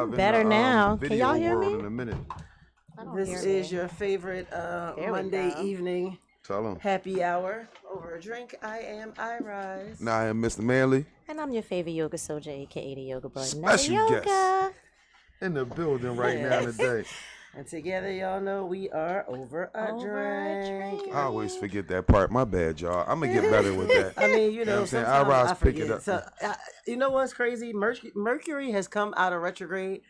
live in better the now. Can video y'all hear world me? in a minute. This is your favorite Monday evening Tell them. happy hour over a drink. I am Irize. Now I am Mr. Manley. And I'm your favorite yoga soldier, aka the yoga button. Special yoga. guest in the building right now today. And together, y'all know we are over a drink. I always forget that part. My bad, y'all. I'm going to get better with that. I mean, you know, what I'm saying? sometimes I Irize pick it forget. up. So, you know what's crazy? Mercury has come out of retrograde,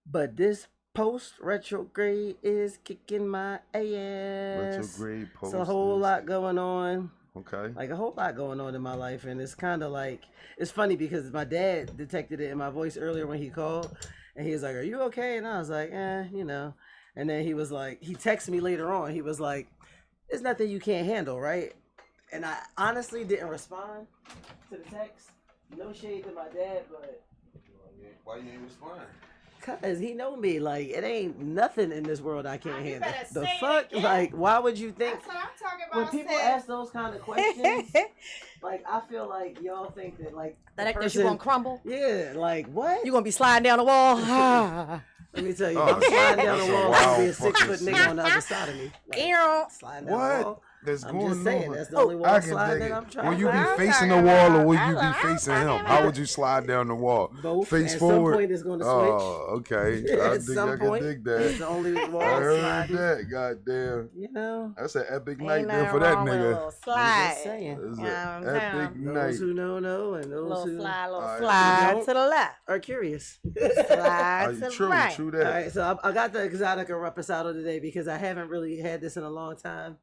but this post-retrograde is kicking my ass. Retrograde post. It's a whole lot going on. Okay. Like a whole lot going on in my life, and it's kind of like, it's funny because my dad detected it in my voice earlier when he called, and he was like, "Are you okay?" And I was like, you know. And then he was like, he texted me later on. He was like, "There's nothing you can't handle, right?" And I honestly didn't respond to the text. No shade to my dad, but why you didn't respond? cause he know me. Like, it ain't nothing in this world I can't handle. better The say it fuck? again. Like, why would you think? That's what I'm talking When about. people ask those kind of questions, like, I feel like y'all think that, like, That you gonna crumble? yeah, like, what? You gonna be sliding down the wall? Let me tell you, Oh, I'm sliding down that's the a wall. There'll be a wild 6 foot fucking nigga on the other side of me. Like, Ew. sliding down the What? wall. That's I'm going just saying, on. that's the only wall I can slide dig that it. I'm trying Will you to be find. facing the wall or will you be facing him? How would you slide down the wall? Both. Face At forward. some point, it's going to switch. Oh, okay. I At some can point, dig it's that. the only wall I heard sliding. that. Goddamn. You know, That's an epic Ain't night there nothing for that wrong with a nigga. little I'm slide. just saying. It's Yeah, an epic Those night. who know, and those Little who slide, little Alright. slide Don't- to the left. are curious. Slide to the True, right. true All that. right, so I got the Exotica Reposado today because I haven't really had this in a long time.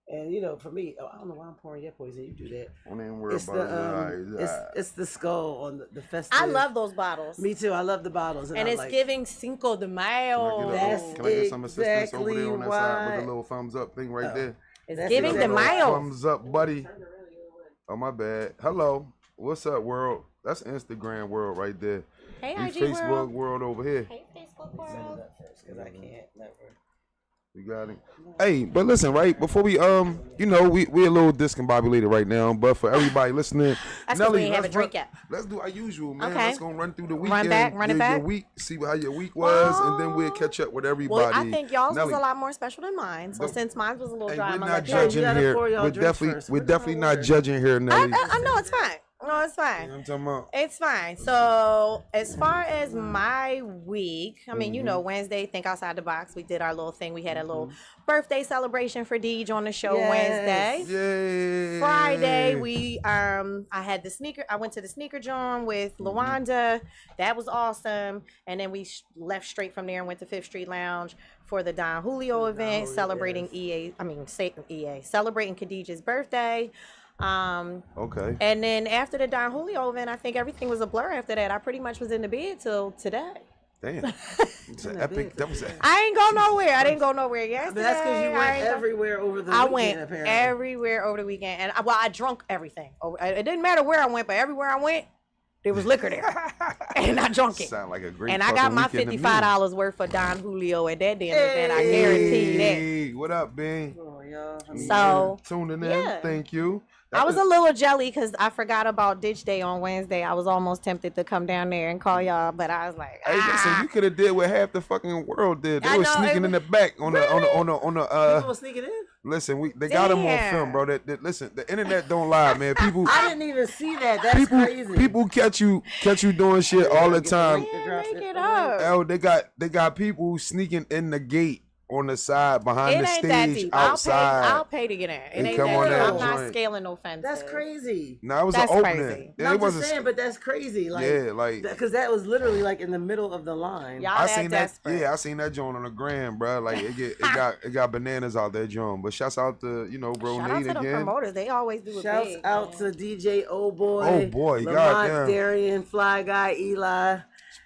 And, you know, for me, I don't know why I'm pouring your poison. You do that. Don't even worry It's about the it. it's the skull on the festive. I love those bottles. Me too. I love the bottles, And I'm it's like, giving Cinco de Mayo. That's Can I get some assistance over there on that side with exactly the little thumbs up thing right Oh. there? It's That's giving de exactly- Mayo. Thumbs up, buddy. Oh, my bad. Hello. What's up, world? That's Instagram world right there. Hey, We IG Facebook world. world over here. Hey, Facebook Send world. it up first because I can't never. You got it. Hey, but listen, right before we you know, we a little discombobulated right now, but for everybody listening, That's 'cause we ain't have a let's drink run- yet. Let's do our usual, man. Okay. Let's go run through the Run weekend. back, run it your back. week, see how your week was, and then we'll catch up with everybody. Well, I think y'all's Nelly, was a lot more special than mine. So The- since mine was a little Hey, dry, we're I'm gonna not let you. judging You gotta here. pour y'all We're drinks definitely, first. we're Put it definitely on not order. judging here, Nelly. I know it's fine. No, it's You know fine. what I'm talking about? It's fine. So as far as my week, I mean, you know, Wednesday, Think Outside the Box. We did our little thing. We had a little birthday celebration for Deej on the show Yes. Wednesday. Yay! Friday, we I had the sneaker. I went to the sneaker john with Lawanda. That was awesome. And then we left straight from there and went to Fifth Street Lounge for the Don Julio event, Julio, celebrating celebrating Khadijah's birthday. Okay. And then after the Don Julio event, I think everything was a blur after that. I pretty much was in the bed till today. Damn. It's an epic. That was. I ain't go nowhere. I didn't go nowhere yesterday. But that's because you I went ain't go- everywhere over the I weekend, went apparently. everywhere over the weekend, and I drunk everything. It didn't matter where I went, but everywhere I went, there was liquor there, and I drunk it. Sound like a great. And I got my fucking weekend to me. $55 worth for Don Julio at that damn event. I guarantee you that. Hey, what up, Ben? Oh, y'all. I mean, So Tuning in. yeah. Thank you. I was a little jelly because I forgot about Ditch Day on Wednesday. I was almost tempted to come down there and call y'all, but I was like, Hey, listen, you could have did what half the fucking world did. They I were know, sneaking it in the back on the people were sneaking in. Listen, they got them on Damn. film, bro. Listen, the internet don't lie, man. People, I didn't even see that. That's crazy. people catch you doing shit all the Get the time. link. Man, Drop make it. it up. Oh, they got people sneaking in the gate on the side behind It the ain't that stage deep. outside. I'll pay to get in. It They ain't come that on deep. that I'm not joint. scaling no fences. That's crazy. No, it was That's an opening. crazy. Yeah, No, it I'm was just saying, but that's crazy. Like, yeah, like because that was literally like in the middle of the line. Y'all I that seen that. desperate. Yeah, I seen that joint on the gram, bro. Like it got bananas out there, joint. But shouts out to bro Shout out Nate to the again. promoters. They always do it Shouts big, out man. to DJ Oh Boy. Oh, boy, Lamont, goddamn. Darian, Fly Guy, Eli,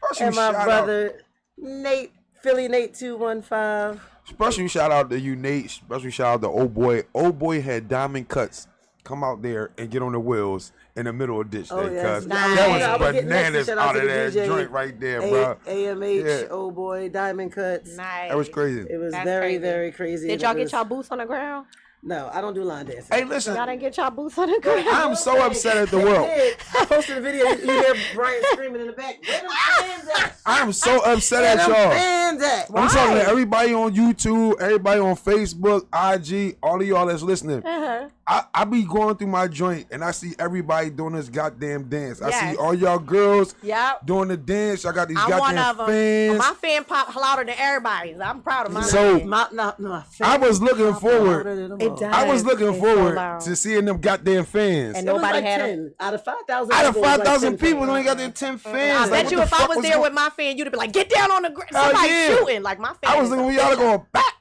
Special and my shout brother Nate, Philly Nate 215. Special shout out to you, Nate. Special shout out to Old Boy. Old Boy had diamond cuts. Come out there and get on the wheels in the middle of ditch Oh, day, yes. cuz Nice. that I was would get next to bananas shout out out to of the that DJ, joint right there, bro. AMH, Yeah. Oh Boy, Diamond Cuts. Nice. That was crazy. It was That's very, crazy. very crazy. Did and y'all it get was- y'all boots on the ground? No, I don't do line dancing. Hey, listen. Y'all didn't get y'all boots on the ground. I'm so upset at the world. I posted a video. You hear Brian screaming in the back. Where them fans at? I'm so upset Where at them y'all. fans at? I'm talking to everybody on YouTube, everybody on Facebook, IG, all of y'all that's listening. I be going through my joint and I see everybody doing this goddamn dance. I see all y'all girls doing the dance. I got these I'm one goddamn of them. fans. My fan pop louder than everybody's. I'm proud of mine. So I was looking forward. It does. I was looking It's so forward loud. to seeing them goddamn fans. And It was nobody like had 10 out of 5,000. Out of people, it was 5,000 like 10 people, fans. only got their 10 fans. I Like, bet what you the if I fuck was there going- with my fan, you'd be like, get down on the ground. Somebody shooting. Like my fan. I was looking for y'all to go back.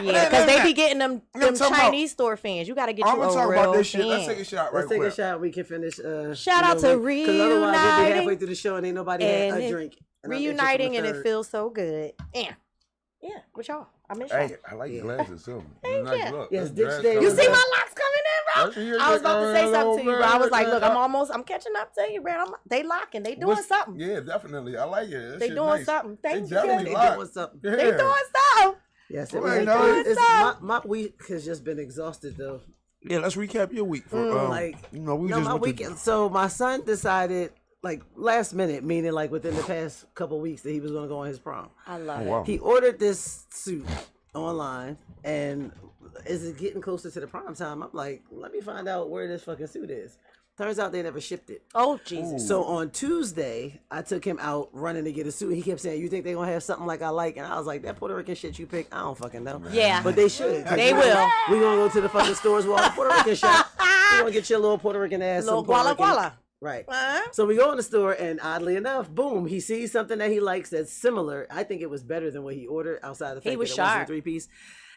Yeah, because they be getting them talking Chinese store fans. You got to get I'm you gonna a talk real about this shit. fan. Let's take a shot right Let's take quick. a shot. We can finish. Shout out to Because otherwise we'll be Reuniting. halfway through the show and ain't nobody had And a it- drink. And I'm Reuniting, itching and for it the third. feels so good. Yeah, with y'all. I miss y'all. Hey, I like your glasses too. Thank Nice you. look. Yes, That's Ditch dress Day code. You was see a- my locks coming in, bro? I was about to say something to you, bro. I was like, look, I'm catching up to you, bro. They locking. They doing something. Yeah, definitely. I like it. That They shit doing nice. something. They Thank you. definitely They lock. doing something. Yeah. They doing something. Yes, Right, it no, was. it's- My week has just been exhausted though. Yeah, let's recap your week. For, Like, you know, we no, just my went to- weekend. So my son decided, like last minute, meaning like within the past couple weeks, that he was going to go on his prom. I love wow. He ordered this suit online, and is it getting closer to the prom time? I'm like, let me find out where this fucking suit is. Turns out they never shipped it. Oh, Jesus. So on Tuesday, I took him out running to get a suit. He kept saying, "You think they're gonna have something like I like?" And I was like, "That Puerto Rican shit you picked, I don't fucking know." Yeah. but they should. They will. We gonna go to the fucking stores with all the Puerto Rican shop. You gonna get your little Puerto Rican ass. Little some Puerto guala Rican- guala. Right. Uh-huh. So we go in the store, and oddly enough, boom, he sees something that he likes that's similar. I think it was better than what he ordered outside the fact was that it wasn't a sharp. 3-piece.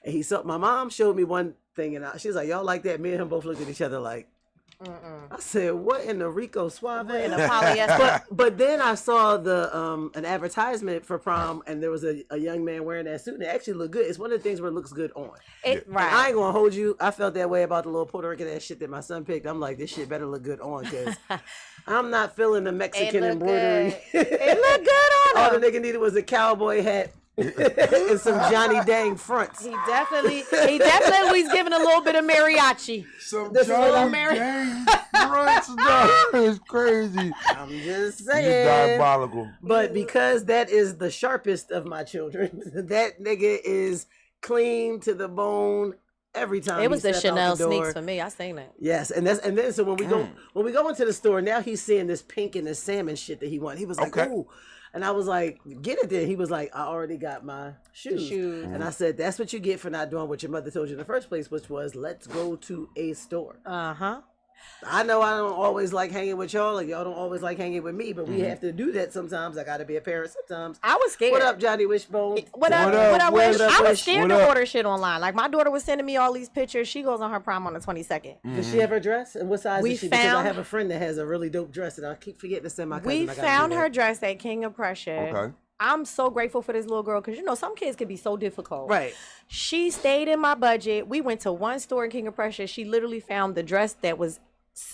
And he saw, my mom showed me one thing, and she was like, "Y'all like that?" Me and him both looked at each other like, I said, "What in the Rico Suave?" In a polyester. But then I saw the an advertisement for prom, and there was a young man wearing that suit, and it actually looked good. It's one of the things where it looks good on. It, And I right. ain't gonna hold you. I felt that way about the little Puerto Rican ass shit that my son picked. I'm like, this shit better look good on, because I'm not feeling the Mexican look embroidery. good. It look good on All him. the nigga needed was a cowboy hat and some Johnny Dang fronts. He definitely was giving a little bit of mariachi. Some This is what Johnny I'm married. Dang fronts, dog. It's crazy. I'm just You saying. diabolical. But because that is the sharpest of my children, that nigga is clean to the bone every time. It was he the step out Chanel the door. sneaks for me. I seen that. Yes, and then so when we go into the store, now he's seeing this pink and this salmon shit that he wanted. He was like, Okay. "Ooh." And I was like, "Get it then." He was like, "I already got my shoes." And I said, "That's what you get for not doing what your mother told you in the first place, which was let's go to a store." Uh-huh. I know I don't always like hanging with y'all, like y'all don't always like hanging with me, but we have to do that sometimes. I gotta be a parent sometimes. I was scared. What up, Johnny Wishbone? What up, What up, what up, what Wish? up, I was Wish? scared What to up? order shit online. Like, my daughter was sending me all these pictures. She goes on her prom on the 22nd. Does she have her dress? And what size We is she? Because I found- have a friend that has a really dope dress, and I keep forgetting to send my cousin. We I gotta do found that. her dress at King of Prussia. Okay. I'm so grateful for this little girl because, you know, some kids can be so difficult. Right. She stayed in my budget. We went to one store in King of Prussia. She literally found the dress that was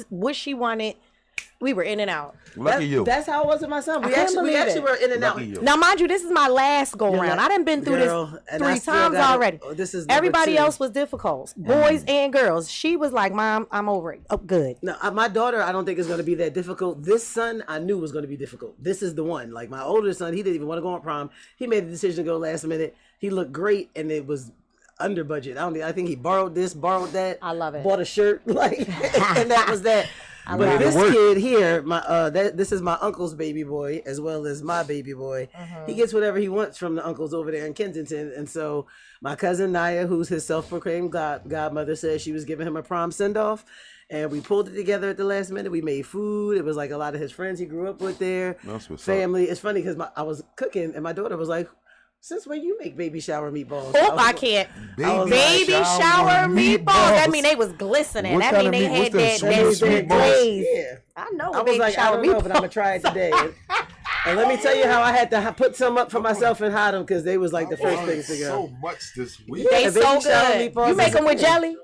what she wanted. We were in and out. Lucky you. That's how it was with my son. We couldn't actually believe it. were in and out. Lucky you. Now, mind you, this is my last go round. I done been through Girl, this and I 3 still times got it. already. Oh, this is number Everybody 2. else was difficult, boys and girls. She was like, "Mom, I'm over it." Oh, good. No, my daughter, I don't think is going to be that difficult. This son, I knew was going to be difficult. This is the one. Like my older son, he didn't even want to go on prom. He made the decision to go last minute. He looked great, and it was under budget. I think he borrowed this, borrowed that. I love it. Bought a shirt, like, and that was that. love But it. this Work. kid here, this is my uncle's baby boy as well as my baby boy. He gets whatever he wants from the uncles over there in Kensington, and so my cousin Naya, who's his self-proclaimed godmother, said she was giving him a prom send-off. And we pulled it together at the last minute. We made food. It was like a lot of his friends he grew up with there. That's what's Family. It's funny because I was cooking and my daughter was like, "Since when you make baby shower meatballs?" Oh, I can't. Baby shower meatballs. That mean they was glistening. What that kind mean of they meat- had what's that, that that, sweet that meatballs? glaze. Yeah. I know I what was baby like, I shower don't know, but I'm meatballs. gonna try it today. And let me tell you how I had to put some up for myself and hide them because they was like the first things to go. So much this week. They Yeah, so baby shower good. meatballs You make is them with good. jelly?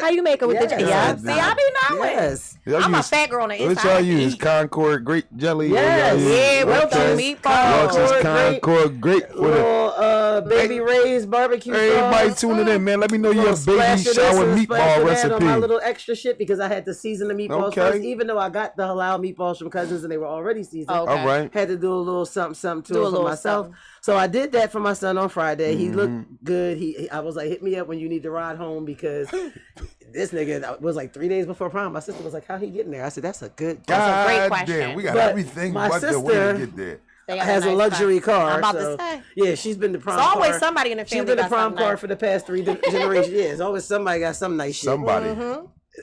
How you make them with the jelly? Yeah. Yes. See, I be knowing. Yes. I'm a fat girl on the What inside. y'all use? Concord grape jelly? Yes. Yeah, well Okay. done, meatballs. Y'all just Concord Concord grape with it. Little baby Ray's barbecue sauce. Everybody tuning in, man. Let me know your baby shower meatball recipe. On my little extra shit because I had to season the meatballs first. Even though I got the halal meatballs from Cousins and they were already seasoned. All right. Had to do a little something to it for myself. So I did that for my son on Friday. He looked good. I was like, hit me up when you need to ride home because this nigga was like 3 days before prom. My sister was like, how he getting there? I said, that's a great question. Damn, we got everything but the way to get there. Has a luxury car. I'm about to say. Yeah, she's been the prom It's car. always somebody in the family. She's been the prom car for the past 3 generations. Yeah, it's always somebody got some nice shit. Somebody.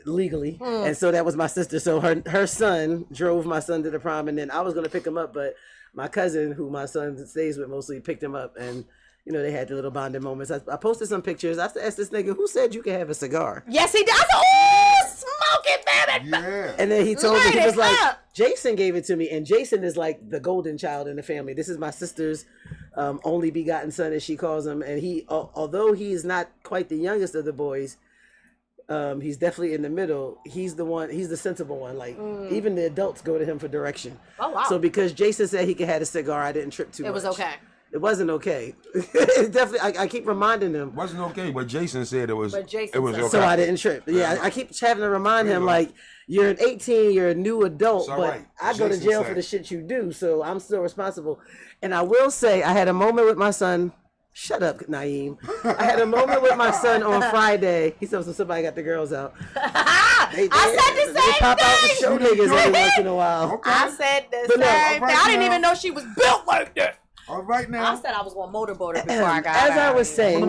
Legally. And so that was my sister. So her son drove my son to the prom, and then I was going to pick him up, but my cousin, who my son stays with mostly, picked him up, and you know, they had the little bonding moments. I posted some pictures. I asked this nigga, who said you could have a cigar? Yes, he does. Oh, smoke it, baby. Yeah. And then he told me, he was like, Jason gave it to me. And Jason is like the golden child in the family. This is my sister's only begotten son, as she calls him. And he, although he is not quite the youngest of the boys, he's definitely in the middle. He's the sensible one. Like, even the adults go to him for direction. Oh, wow. So because Jason said he could have a cigar, I didn't trip too much. It was okay. It wasn't okay. It definitely, I keep reminding him. It wasn't okay, but Jason said it was. Okay. So I didn't trip. Yeah, I keep having to remind him, like, you're an 18, you're a new adult, but right. I go to jail for the shit you do, so I'm still responsible. And I will say, I had a moment with my son. Shut up, Naeem. I had a moment with my son on Friday. He said, somebody got the girls out. I said the same pop thing. out the show niggas every once in a while. Okay. I said the same thing. I didn't even know she was built like that. All right now. I said I was going to motorboat her before I got As her. I was saying,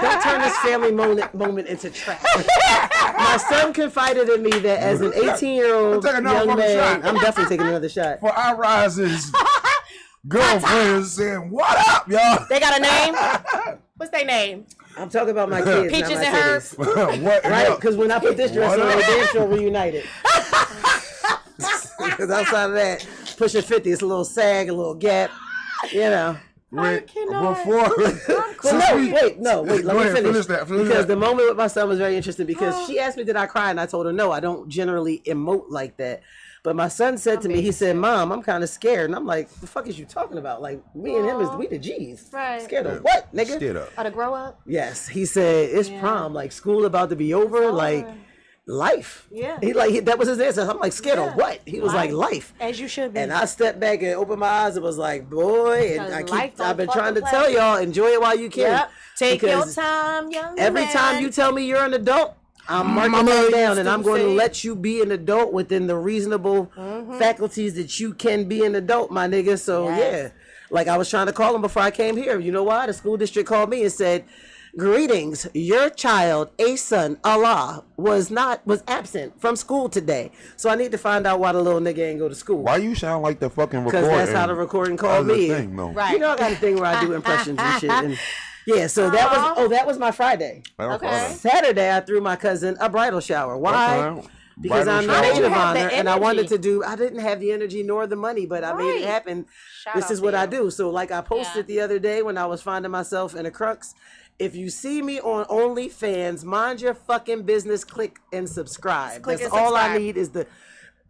don't turn this family moment into trash. My son confided in me that as an 18-year-old young man, I'm definitely taking another shot. For Irize's girlfriends saying, what up, y'all? They got a name? What's their name? I'm talking about my kids, Peaches not my and Herbs. titties. What? Right? Because when I put this dress on, they damn sure reunited. Because outside of that, pushing 50, it's a little sag, a little gap, you know. Wait, Let me finish that. Because the moment with my son was very interesting because she asked me, did I cry? And I told her, no, I don't generally emote like that. But my son said to me, he said, Mom, I'm kind of scared. And I'm like, the fuck is you talking about? Like, me and him, we the G's. Right. Scared of what, nigga? Scared of. To grow up? Yes. He said, it's prom. Like, school about to be over. Like, life. Yeah. That was his answer. I'm like, scared of what? He was like, life. As you should be. And I stepped back and opened my eyes and was like, boy, and I've been trying to tell y'all, enjoy it while you can. Yep. Take your time, young man. Every time you tell me you're an adult, I'm marking that down, and I'm going to let you be an adult within the reasonable faculties that you can be an adult, my nigga. So yeah, like I was trying to call him before I came here. You know why? The school district called me and said, greetings, your child, a son, Allah, was absent from school today. So I need to find out why the little nigga ain't go to school. Why you sound like the fucking recording? Because that's how the recording called me. Right. You know I got a thing where I do impressions and shit. And yeah, so that was my Friday. Okay. Saturday, I threw my cousin a bridal shower. Why? Okay. Because Bridal I'm the shower. maid of You have honor, the and I wanted energy. to do. I didn't have the energy nor the money, but I made it happen. This is what I do. So, like I posted the other day when I was finding myself in a crux. If you see me on OnlyFans, mind your fucking business. Click and subscribe. Click That's and all I subscribe. need is the.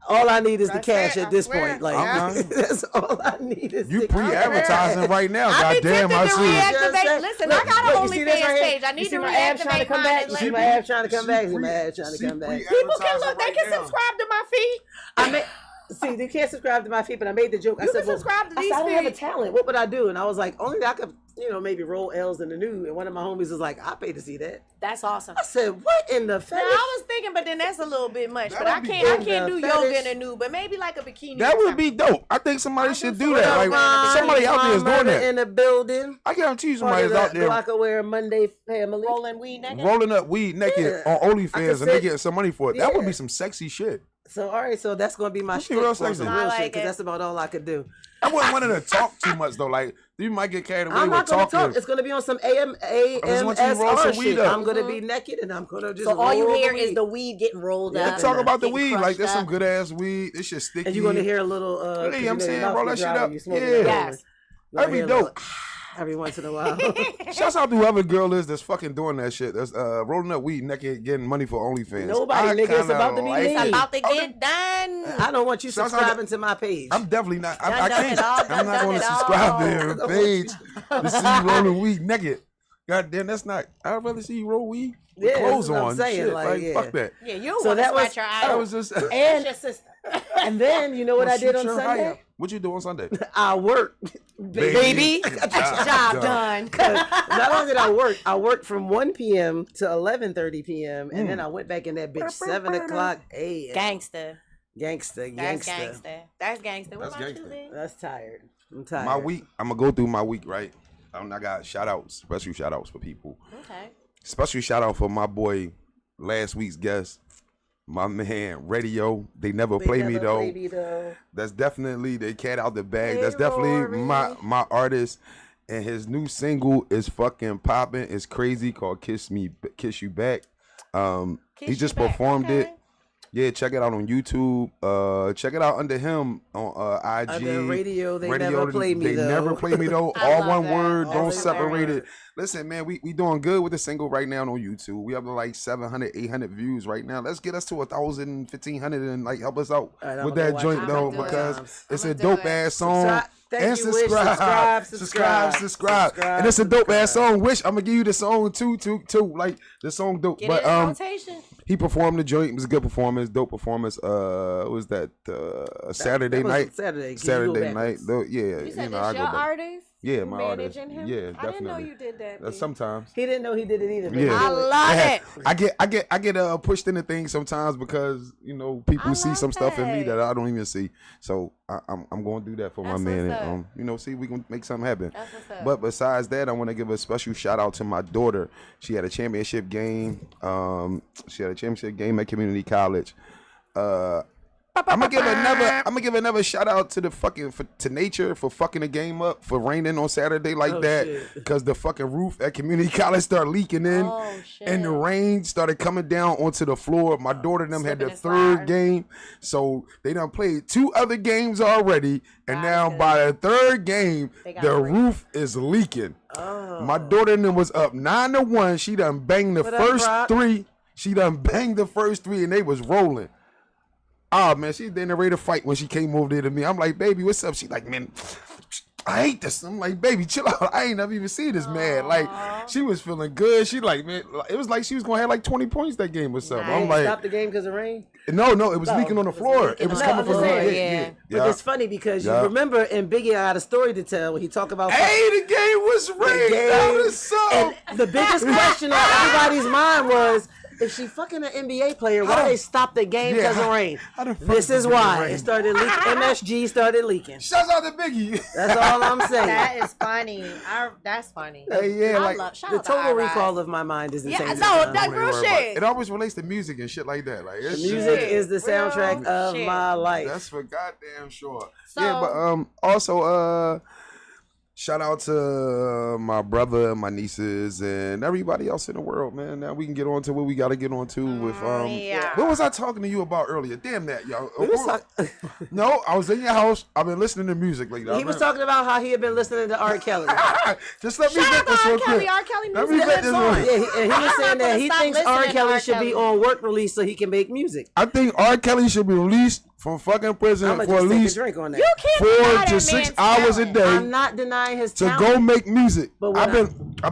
All I need is the That's cash it, at this I swear. point. Like that's all I need is You the pre-advertising right now, I be goddamn! I tempted to see. reactivate. Listen, I got an you see this OnlyFans right here? page. I You need see to my abs trying to reactivate come back. You mine. see my abs trying to come back. You see my abs trying to come back. People can look. They can subscribe to my feed. See, they can't subscribe to my feed, but I made the joke. You can subscribe to these I don't have a feeds. talent. What would I do? And I was like, only I could, maybe roll L's in the nude. And one of my homies was like, I pay to see that. That's awesome. I said, what in the Now, fetish? I was thinking, but then that's a little bit much. That But I would be can't good. do The yoga fetish. in a nude, but maybe like a bikini. That or would something. be dope. I think somebody should do What that. up, Like Ron? somebody out there is doing that. In the building. I guarantee you Part somebody's of out the there Glockaware Monday family. rolling weed naked. rolling up weed naked Yeah. on I OnlyFans could and they sit- get some money for it. That would Yeah. be some sexy shit. So, all right, so that's going to be my That's shit real for sexy. some I real like shit, because it. that's about all I could do. I wouldn't want to talk too much though. Like you might get carried away I'm with not going to talking. talk. It's going to be on some just want you to roll AMSR some weed shit. up. I'm going to be naked and I'm going to just So all you roll hear the is weed. the weed getting rolled Yeah, up. Talk about the getting weed. Like crushed there's some up. good ass weed. This shit sticky. And you're going to hear a little, Yeah, I'm saying, mouth roll get that shit dry when up. you smoke it. Yeah. Yes. You're gonna That'd be hear a dope. little, every once in a while. Shouts out to whoever girl is that's fucking doing that shit. That's rolling up weed naked, getting money for OnlyFans. Nobody, nigga, it's about to be me. It's about to get done. I don't want you subscribing to my page. I'm definitely not. I can't. I'm not going to subscribe to your page to see you rolling weed naked. God damn, that's not. I'd rather see you roll weed with clothes on. I'm saying, shit. Like, fuck that. Yeah, you so that was your eye. That was just and your sister. And then you know what I did on Sunday? What you do on Sunday? I worked, baby. Job done. Not only did I worked from 1 p.m. to 11:30 p.m. and then I went back in that bitch 7 o'clock a.m. Gangster. That's gangster. What about you, man? That's tired. I'm tired. My week. I'm gonna go through my week, right? I got shout outs, special shout outs for people. Okay. Special shout out for my boy, last week's guest, my man Radio. They never play me though. That's definitely the cat out the bag. Hey, that's definitely my artist, and his new single is fucking popping. It's crazy, called Kiss You Back. He just performed it. Yeah, check it out on YouTube. Check it out under him on IG. Under Radio, they never play me though. They never play me though. All one word, don't separate it. Listen, man, we doing good with the single right now on YouTube. We have like 700, 800 views right now. Let's get us to 1,000, 1,500 and like help us out with that joint though, because it's a dope ass song. And subscribe. And it's a dope ass song. Wish I'm gonna give you the song too. Like the song dope. Get but he performed the joint. It was a good performance, dope performance. What was that Saturday night? Saturday night. Yeah, you said that's your artist? Yeah, my artist. Him? Yeah, definitely. I didn't know you did that. Sometimes he didn't know he did it either. Yeah. I love it. I get pushed into things sometimes because people see some stuff in me that I don't even see. So I'm going to do that for my man. And, see we can make something happen. But besides that, I want to give a special shout out to my daughter. She had a championship game. At community college. I'm gonna give another shout out to to nature for fucking the game up, for raining on Saturday like that, because the fucking roof at community college started leaking in, and the rain started coming down onto the floor. My daughter and them had their third game, so they done played 2 other games already, and now by the third game, the roof is leaking. My daughter and them was up 9-1. She done banged the first 3. She done banged the first 3, and they was rolling. Oh, man, she didn't ready to fight when she came over there to me. I'm like, baby, what's up? She like, man, I hate this. I'm like, baby, chill out. I ain't never even seen this man. Like, she was feeling good. She like, man, it was like she was going to have like 20 points that game or something. I'm like, stop the game because of rain? No, it was leaking on the floor. It was coming from the yeah. But it's funny because you remember in Biggie, I had a story to tell when he talked about. Hey, the game was rain. And the biggest question on everybody's mind was, if she fucking an NBA player, why they stop the game because of rain? This is why it started leaking. MSG started leaking. Shouts out to Biggie. That's all I'm saying. That is funny. That's funny. The total recall of my mind is insane. Yeah, no, that's real shit. It always relates to music and shit like that. Like music is the soundtrack of my life. That's for goddamn sure. But also shout out to my brother and my nieces and everybody else in the world, man. Now we can get on to what we got to get on to with what was I talking to you about earlier? Damn that, y'all. No, I was in your house. I've been listening to music lately. He was talking about how he had been listening to R. Kelly. Just let me get this one quick. R. Kelly let me get this one. Yeah, and he was saying that he thinks R. Kelly should be on work release so he can make music. I think R. Kelly should be released from fucking prison for at least 4 to 6 hours a day. I'm not denying his talent. To go make music. But I've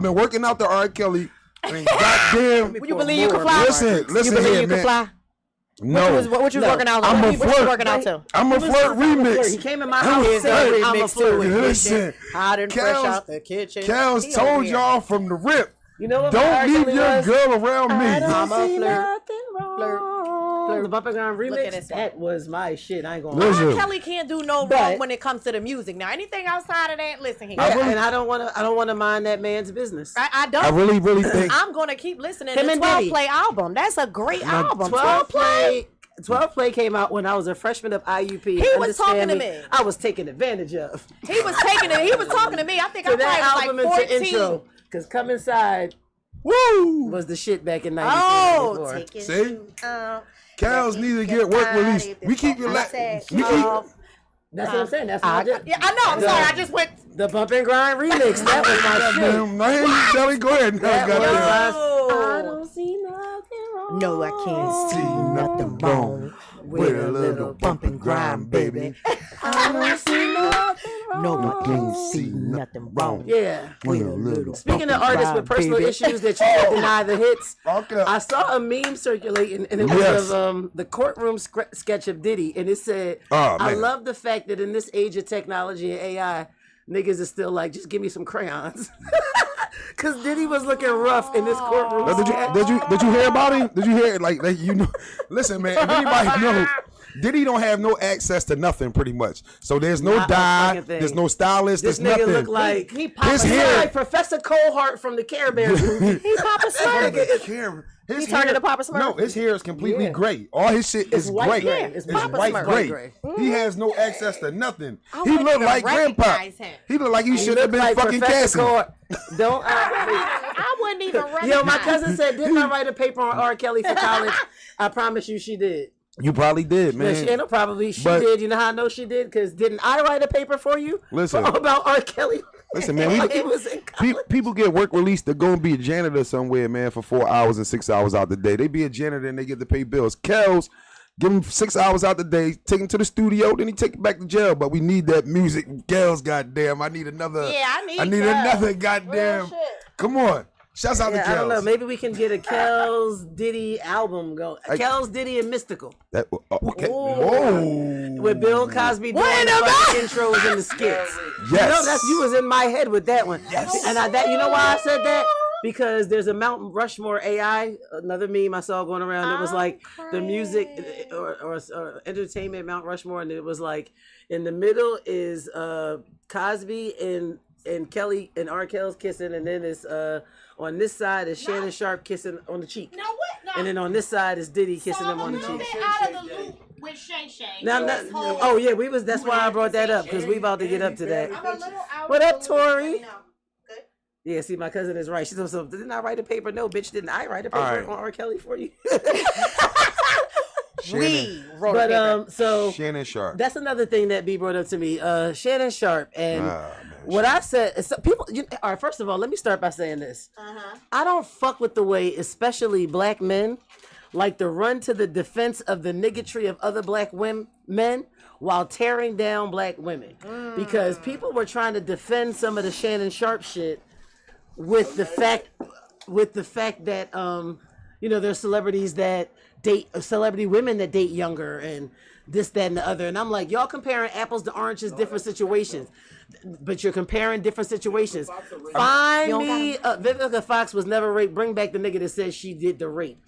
been working out the R. Kelly. And goddamn, you believe you can fly? Listen you believe here, you can fly? No. What you was working out? I'm a flirt. I'm a flirt remix. He came in my house. I'm a flirt. Listen, hot and fresh out the kitchen. Kels told y'all from the rip. You know what? Don't leave your girl around me. I'm a flirt. The Bumper Ground remix, that was my shit. I ain't gonna lie. R. Kelly can't do no wrong when it comes to the music. Now, anything outside of that, listen here. And I don't want to mind that man's business. I don't. I really think I'm gonna keep listening to the 12 Play album. That's a great album. 12 Play came out when I was a freshman of IUP. He was talking to me. I was taken advantage of. He was talking to me. I think I probably was like 14. Because Come Inside, was the shit back in 1994. See? Cows need to get work released. We keep relaxing. That's what I'm saying. That's what I did. Yeah, I know. I'm sorry. I just went. The Bump and Grind remix. That was my shit. I hear you, Shelly. Go ahead. I don't see nothing wrong. No, I can't see nothing wrong with a little bump and grind, baby. I don't see nothing wrong. No, I can't see nothing wrong. Yeah. With a little. Speaking of artists with personal issues that you can't deny the hits, Okay. I saw a meme circulating, and it was of the courtroom sketch of Diddy, and it said, I love the fact that in this age of technology and AI, niggas is still like, just give me some crayons. Cause Diddy was looking rough in this courtroom. Did you hear about him? Did you hear like you know? Listen, man. If anybody knows, Diddy don't have no access to nothing, pretty much. So there's no dye, there's no stylist, this there's nigga nothing. Look like his hair, like Professor Coldheart from the Care Bears movie. He Papa Smurf. His He turned into Papa Smurf? No, his hair is completely gray. All his shit is white gray. gray. It's white Papa gray. Smurf. He has no access to nothing. I He wouldn't look even like Grandpa. recognize him. He look like he should have been like fucking Professor Cassie. Don't I wouldn't even recognize. Yo, my cousin said, didn't I write a paper on R. Kelly for college? I promise you she did. You probably did, Yeah, man. she did. You know how I know she did? Because didn't I write a paper for you? Listen. About R. Kelly? Listen, man, He was in college. people get work released to go and be a janitor somewhere, man, for 4 hours and 6 hours out the day. They be a janitor and they get to pay bills. Kels, give him 6 hours out the day, take him to the studio, then he take it back to jail. But we need that music. Kels, goddamn, I need another. Yeah, I need another Kels. goddamn. Real shit. Come on, shouts out to Kels. I don't know. Maybe we can get a Kels Diddy album going. Kels Diddy and Mystical. Okay. Whoa. With Bill Cosby doing the fucking intros and the skits. Yes. You was in my head with that one. Yes. And you know why I said that? Because there's a Mount Rushmore AI, another meme I saw going around. It was like the music or entertainment Mount Rushmore, and it was like in the middle is Cosby and Kelly and R. Kelly's kissing, and then it's on this side is Shannon Sharp kissing on the cheek. No, what? No. And then on this side is Diddy kissing him on the cheek. Out of the loop with Shay Shay. Oh yeah, that's why I brought that up, because we about to get up to that. What up, Tori? Yeah, see, my cousin is right. She said, so didn't I write a paper? No, bitch, didn't I write a paper on R. Kelly for you? We wrote a paper. So Shannon Sharp. That's another thing that B brought up to me. Shannon Sharp and what I said is people. All right, first of all, let me start by saying this. I don't fuck with the way, especially black men, like to run to the defense of the niggatry of other black men while tearing down black women, because people were trying to defend some of the Shannon Sharp shit with the fact that there's celebrities that date celebrity women that date younger and this, that, and the other. And I'm like, y'all comparing apples to oranges, different situations. But you're comparing different situations. Find me, Vivica Fox was never raped. Bring back the nigga that says she did the rape.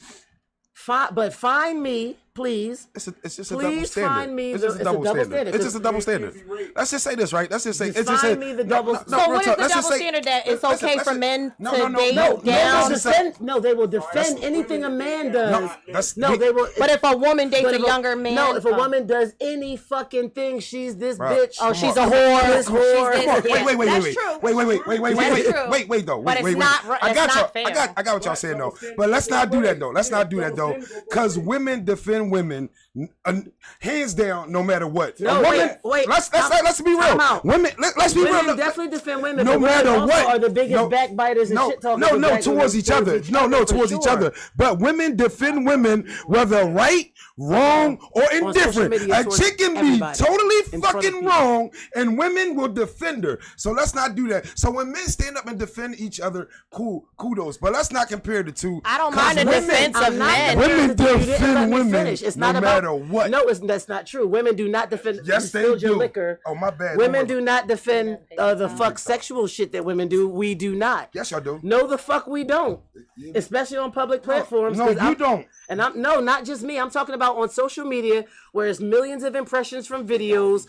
But find me, please. It's just please a double standard. find me. It's just a double standard. It's just a double standard. Let's just say this, right? Let's just say. It's just find me the double. So what is the double standard that it's okay for men to date down? No, they will defend anything a man does. No, they will. But if a woman dates a younger man, no, if a woman does any fucking thing, she's this bitch. Oh, she's a whore. This whore. Wait, though. But it's not. I got y'all. I got what y'all saying though. But let's not do that though. Because women defend women hands down, no matter what. No, wait. Let's be real. Women, let's be real. Women definitely defend women. No matter what, are the biggest backbiters and shit talkers. No, towards each other. No, towards each other. But women defend women, whether right, wrong, or indifferent. A chick can be totally fucking wrong, and women will defend her. So let's not do that. So when men stand up and defend each other, cool, kudos. But let's not compare the two. I don't mind the defense of men. Women defend women it's no not matter what. No, that's not true. Women do not defend. Yes, they do. Liquor. Oh, my bad. Women do not defend the sexual shit that women do. We do not. Yes, y'all do. No, the fuck we don't. Especially on public platforms. No, you don't. And not just me. I'm talking about on social media, where it's millions of impressions from videos.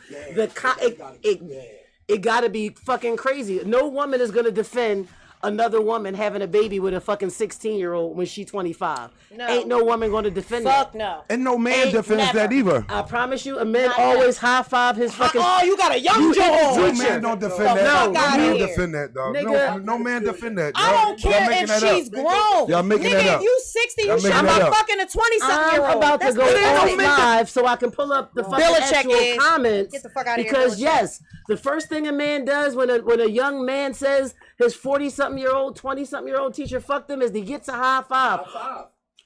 It got to be fucking crazy. No woman is gonna defend another woman having a baby with a fucking 16-year-old when she 25. No. Ain't no woman going to defend that. Fuck no. And no man defends that either. I promise you, a man always high five his fucking. Oh, you got a young Joe. No man don't defend that. No man here. defend that, dog. Nigga. No man defend that. I don't care if she's grown. Y'all making that Nigga, up. if you 60, you should Y'all making be that up. fucking a 20-something-year-old. I'm about to go off live so I can pull up the fucking actual comments. Get the fuck out of here. Because yes, the first thing a man does when a young man says his 40-something-year-old, 20-something-year-old teacher fucked him is he gets a high five.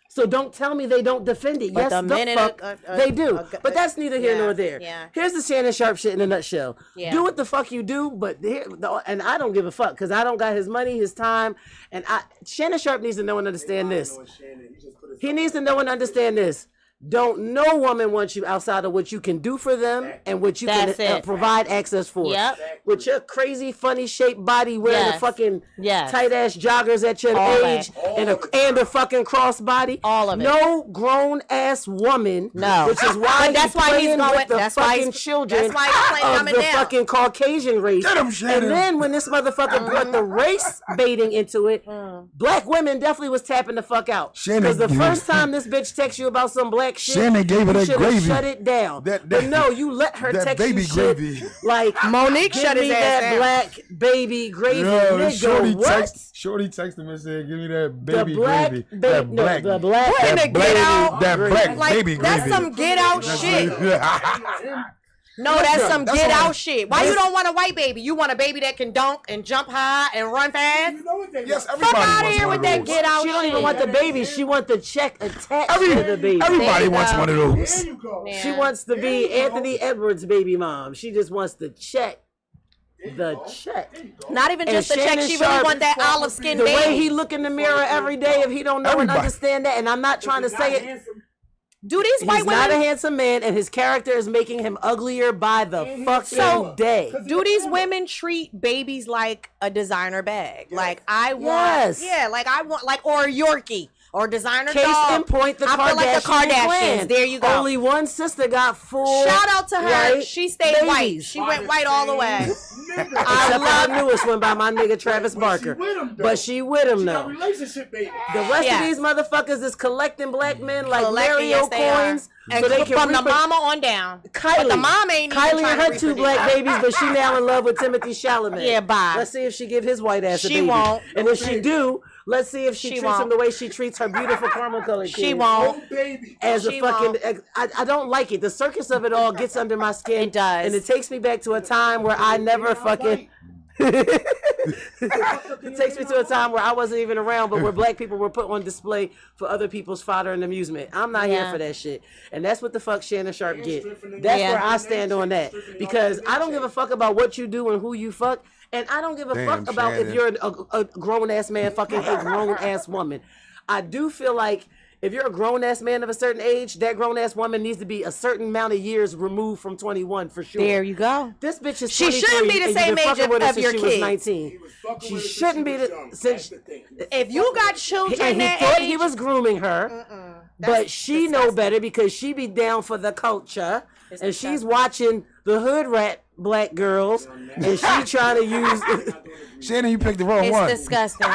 So don't tell me they don't defend it. Yes, the fuck they do. But that's neither here nor there. Yeah. Here's the Shannon Sharp shit in a nutshell. Yeah. Do what the fuck you do, but and I don't give a fuck because I don't got his money, his time, and Shannon Sharp needs to know and understand this. He needs to know and understand this. Don't no woman want you outside of what you can do for them and what you can provide access for. Yep. With your crazy, funny shaped body, wearing the fucking tight ass joggers at your age and a fucking crossbody. All of it. No grown ass woman. No. Which is why that's why he's going with the fucking children that's why he's playing of the fucking Caucasian race. Get him, Shannon. And then when this motherfucker brought the race baiting into it, black women definitely was tapping the fuck out. Because the first time this bitch texts you about some black shit, Shannon gave her that gravy. Shut it down. But no, you let her that text baby you gravy. shit like Monique shut his ass that down. black baby gravy. Yo, Nigga, Shorty texted him and said, "Give me that baby the black gravy." That black. Putting the get out. That black Like, baby that's gravy. some get out shit. No, that's some get out shit. Why you don't want a white baby? You want a baby that can dunk and jump high and run fast? Yes, everybody Fuck out of wants here one with of that those. get out She shit. don't even want the baby. She wants the check attached to the baby. Everybody wants one of those. There you go. Yeah. She wants to be Anthony Edwards' baby mom. She just wants the check. The check. Not even just the check. Shannon She really Sharp, want that olive skin the baby. way he look in the mirror every day, if he don't know and Everybody. understand that, and I'm not trying to say it. Do these white He's not a women? handsome man, and his character is making him uglier by the fucking day. Do these women treat babies like a designer bag? Like I want, Yes. like I want, like or a Yorkie or designer Case dog. in point, the I feel like the Kardashian Kardashians. clan. There you go. Only one sister got full. Shout out to her. white She stayed white. babies. She went white all the way. Except for the newest one by my nigga Travis Barker. But she with him though. Relationship baby. The rest Yeah. of these motherfuckers is collecting black men like Collecting, Mario yes, they are. coins. And So they can from the reproduce. mama on down. Kylie. But the mom ain't even Kylie trying and to her two reproduce. black babies, but she now in love with Timothy Chalamet. Yeah, bye. Let's see if she give his white ass a She baby. won't. And if she do, let's see if she treats won't. him the way she treats her beautiful caramel colored kid. She won't. Baby. As She a fucking, I don't like it. The circus of it all gets under my skin. It does. And it takes me back to a time where I never fucking. It takes me to a time where I wasn't even around, but where black people were put on display for other people's fodder and amusement. I'm not here for that shit. And that's what the fuck Shannon Sharp get. That's where I stand on that. Because I don't give a fuck about what you do and who you fuck. And I don't give a fuck about if you're a grown-ass man fucking a grown-ass woman. I do feel like if you're a grown-ass man of a certain age, that grown-ass woman needs to be a certain amount of years removed from 21 for sure. There you go. This bitch is She shouldn't be the same age of your She was kids. 19. She shouldn't be since If you got children and he that thought age, he was grooming her, but she know better because she be down for the culture, and she's watching the hood rat black girls, and she trying to use. Shannon, you picked the wrong one. it's disgusting.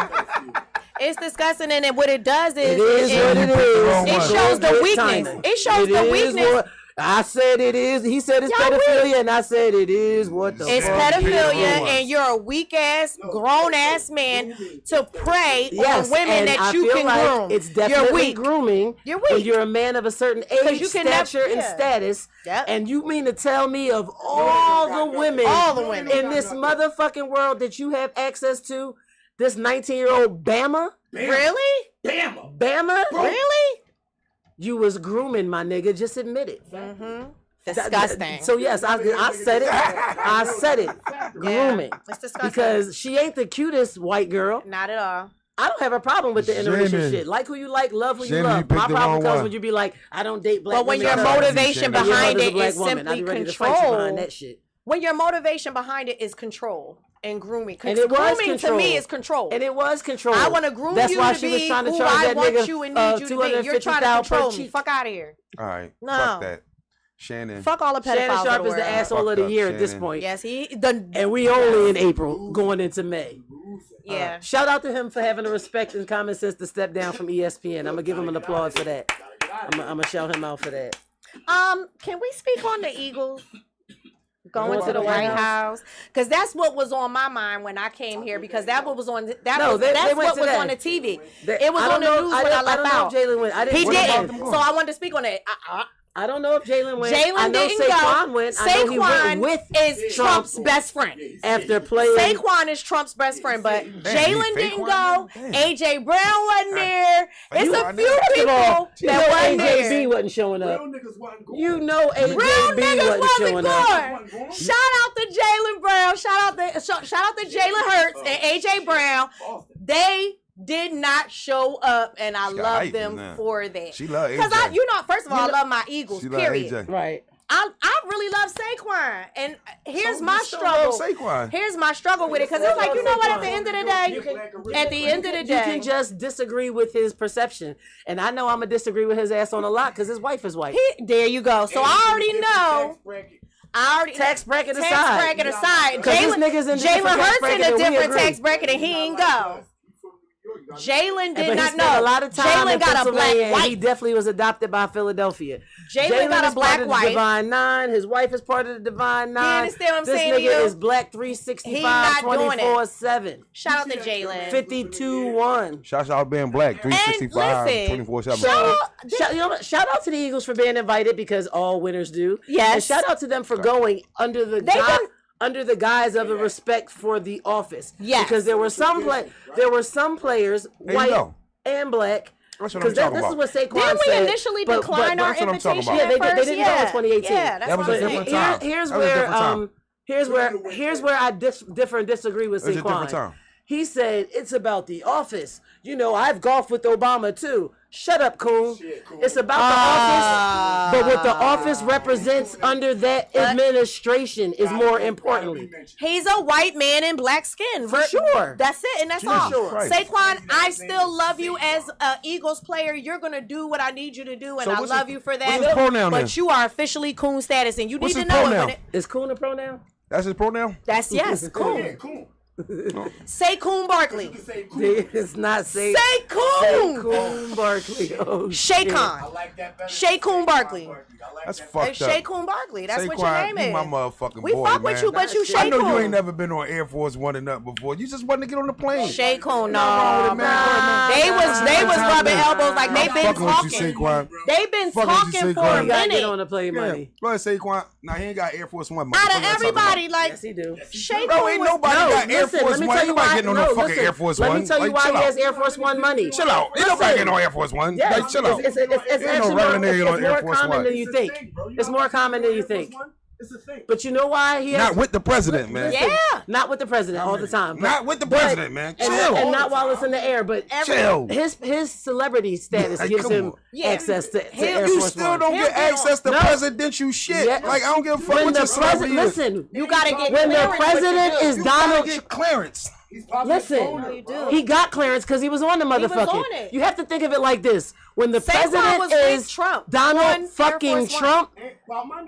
It's disgusting, and then what it does is It is what it it is. shows the Good weakness. timing. It shows It the is weakness. what- I said it is. He said it's Y'all pedophilia, and I said it is what the It's fuck pedophilia, it is. and you're a weak ass, grown ass man to prey Yes, on women and that I you feel can like groom. it's You're definitely weak. grooming. You're When weak. you're a man of a certain age, you can never- stature, and yeah. status. Yep. And you mean to tell me of all the women in this motherfucking world that you have access to, this 19-year-old Bama? Really? Bama? Really? You was grooming, my nigga. Just admit it. Disgusting. So yes, I said it. I said it. Grooming. It's disgusting. Because she ain't the cutest white girl. Not at all. I don't have a problem with the interracial Shannon. shit. Like who you like, love who you Shannon, you love. picked My the problem wrong comes one. when you be like, I don't date black But when women. your because motivation Shannon. behind your it mother's a is black woman. I'd simply be ready to fight you behind control, that shit. when your motivation behind it is control and grooming, And it was grooming to control. me is control. And it was control. I want to groom That's you why to she was be trying to who charge I that want nigga you and need you to be. You're trying to $250,000 control per me. cheek. Fuck out of here. All right, No. fuck that. Shannon. Fuck all the pedophiles. Shannon Sharp of the is the world. asshole of Fucked the up, year at this Shannon. point. Yes, he. And we only in April, going into May. Yeah. Shout out to him for having the respect and common sense to step down from ESPN. I'm gonna give him an applause for that. I'm gonna shout him out for that. Can we speak on the Eagles going to the White House? Because that's what was on my mind when I came here. Because that what was on that's what was on the TV. It was on the news when I left out. Jalen went. He didn't. So I wanted to speak on it. I don't know if Jalen went. Jalen didn't Saquon go. went. Saquon is Trump's best friend. After playing, Saquon is Trump's best friend, but Jalen didn't go. AJ Brown wasn't there. It's a few people that wasn't there. AJB wasn't showing up. You know AJB Real wasn't showing up. Shout out to Jalen Brown. Shout out to Jalen Hurts and AJ Brown. They did not show up, and I love them for that. She love AJ. Because first of all, I love my Eagles. Period. Right. I really love Saquon, and here's my struggle. Here's my struggle with it, because it's like, you know what? At the end of the day, you can just disagree with his perception, and I know I'm gonna disagree with his ass on a lot because his wife is white. There you go. So I already know. Tax bracket aside. Jalen Hurts in a different tax bracket, and he ain't go. Jalen did not know. A lot of time Jalen got a black wife. He definitely was adopted by Philadelphia. Jalen got a black wife. Divine Nine. His wife is part of the Divine Nine. You understand what I'm saying to you? This nigga is black 365, 24/7. Shout out to Jalen. 52-1. Shout out being black 365, 24/7. Shout out to the Eagles for being invited, because all winners do. Yes. And shout out to them for going under the guise of a respect for the office. Yes. Because there were some players, white and black. That's what I'm talking about. This is what Saquon Didn't said. we initially decline our invitation? Yeah, they didn't go in 2018. Yeah, that was a different time. Here's where I differ and disagree with Saquon. It was a different time. He said it's about the office. I've golfed with Obama too. Shut up, Coon. It's about the office, but what the office represents under that administration is more importantly. He's a white man in black skin. For sure. That's it, and that's all. Sure. Saquon, I still love you as an Eagles player. You're going to do what I need you to do, and I love you for that. What's his pronoun but then? you are officially Coon status, and you need to know pronoun? it. Is Coon a pronoun? That's his pronoun? That's yes, Coon. Say Coon Barkley. It's not say Coon. Coon Barkley. Oh, Shaycon. I like that better. Shay Coon Barkley. That's fucked up. Shay Coon Barkley. That's what your Saquon, name is. You my motherfucking we boy, fuck man. with you, but you Shay I know Coon. you ain't never been on Air Force One and nothing before. You just wanted to get on the plane. Shay Coon, no. They was rubbing elbows like they've been talking. They've been talking for a minute. Get on the plane money. Go ahead, Saquon. Now he ain't got Air Force One money. Out of everybody, like yes, he do. Shay Bro, Coon ain't nobody got Air Force One. Nobody getting on no fucking Air Force One. Let me tell you why he has Air Force One money. Chill out. Ain't nobody getting on Air Force One. Like, chill out. It's actually more common than you think. It's more common than you think. It's a thing. But you know why he has... Not with the president, man. Yeah. Not with the president all the time. Not with the president, man. Chill. And not while it's in the air, but chill. His celebrity status gives him access to Air Force One. You still don't get access to presidential shit. Yeah. Like, I don't give a fuck what your celebrity is. Listen, you gotta get when the president is Donald... Get clearance. Listen, he got clearance because he was on the motherfucker. You have to think of it like this: when the president is Trump, Donald fucking Trump,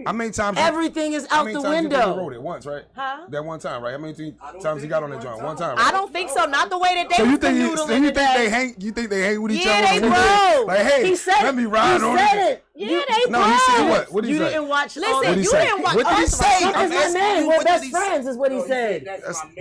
how many times everything is out the window. You wrote it once, right? Huh? That one time, right? How many times he got on that joint? One time. Right? I don't think so. Not the way that they. So you think they hang? You think they hang with each other? Yeah, they bro. Like, hey, let me ride on it. Yeah, they bro. No, he said what? What did he say? You didn't watch. Listen, you didn't watch. What did he say? That's my man. We're best friends, is what he said.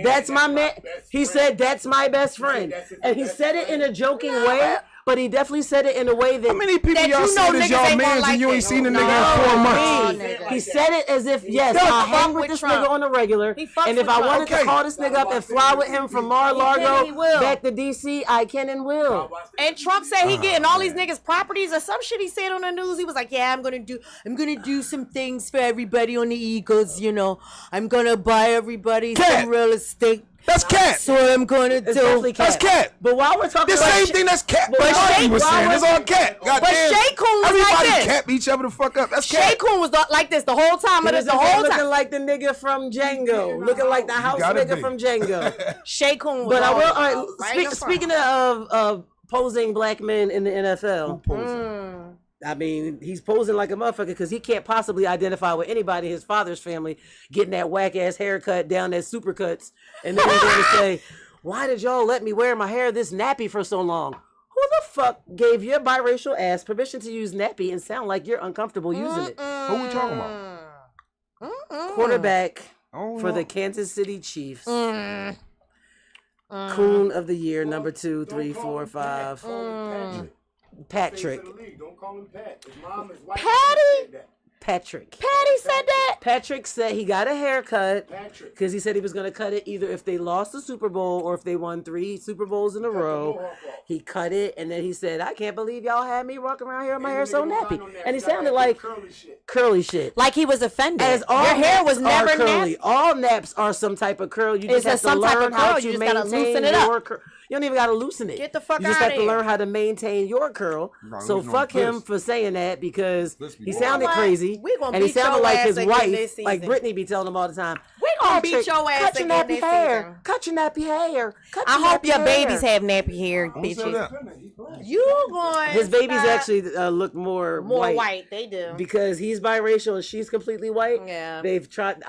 That's my man. He said that's my best friend, and he said it in a joking way. But he definitely said it in a way that... How many people y'all said is y'all mans and you ain't seen the nigga in 4 months? He said it as if, yes, I'll hang with this nigga on the regular. And if I wanted to call this nigga up and fly with him from Mar-a-Lago back to D.C., I can and will. And Trump said he getting all these niggas properties or some shit he said on the news. He was like, yeah, I'm gonna do some things for everybody on the Eagles, you know. I'm gonna buy everybody some real estate. That's cat. So I'm gonna do. That's cat. But while we're talking the same thing, that's cat. But Shay was saying it's all cat. But Shay Coon was like this. Everybody cap each other the fuck up. That's cat. Shay Coon was like this the whole time. But the whole time looking like the nigga from Django, looking like the house nigga from Django. Shay Coon was. But I will. All right, speaking of posing black men in the NFL. I mean, he's posing like a motherfucker because he can't possibly identify with anybody in his father's family getting that whack ass haircut down that supercuts, and then he's going to say, why did y'all let me wear my hair this nappy for so long? Who the fuck gave your biracial ass permission to use nappy and sound like you're uncomfortable using it? Who we talking about? Quarterback for the Kansas City Chiefs. Coon of the year, number 2, 3, 4, 5. Patrick. Don't call him Pat. His mom is white. Patty? Patrick. Patty said that? Patrick said he got a haircut Patrick. because he said he was going to cut it either if they lost the Super Bowl or if they won 3 Super Bowls in a row. He cut it, and then he said, I can't believe y'all had me walking around here with my hair so nappy. And he sounded like curly shit. Like he was offended. As all your hair naps was never are curly. nappy. All naps are some type of curl. You just have to some type learn of how curl. to You just gotta maintain loosen it up. your curl. You don't even got to loosen it. Get the fuck You just outta have to here. learn how to maintain your curl. So fuck him for saying that because he sounded crazy. We gonna and he beat your sounded like ass his again wife, this like season. Brittany be telling him all the time. We gonna beat Patrick, your ass cut your again nappy this hair. season. Cut your nappy hair. Cut I your hope nappy your hair. babies have nappy hair, Who said bitches. that? You going His babies stop. actually look more white. They do. because he's biracial and she's completely white. Yeah. They've tried.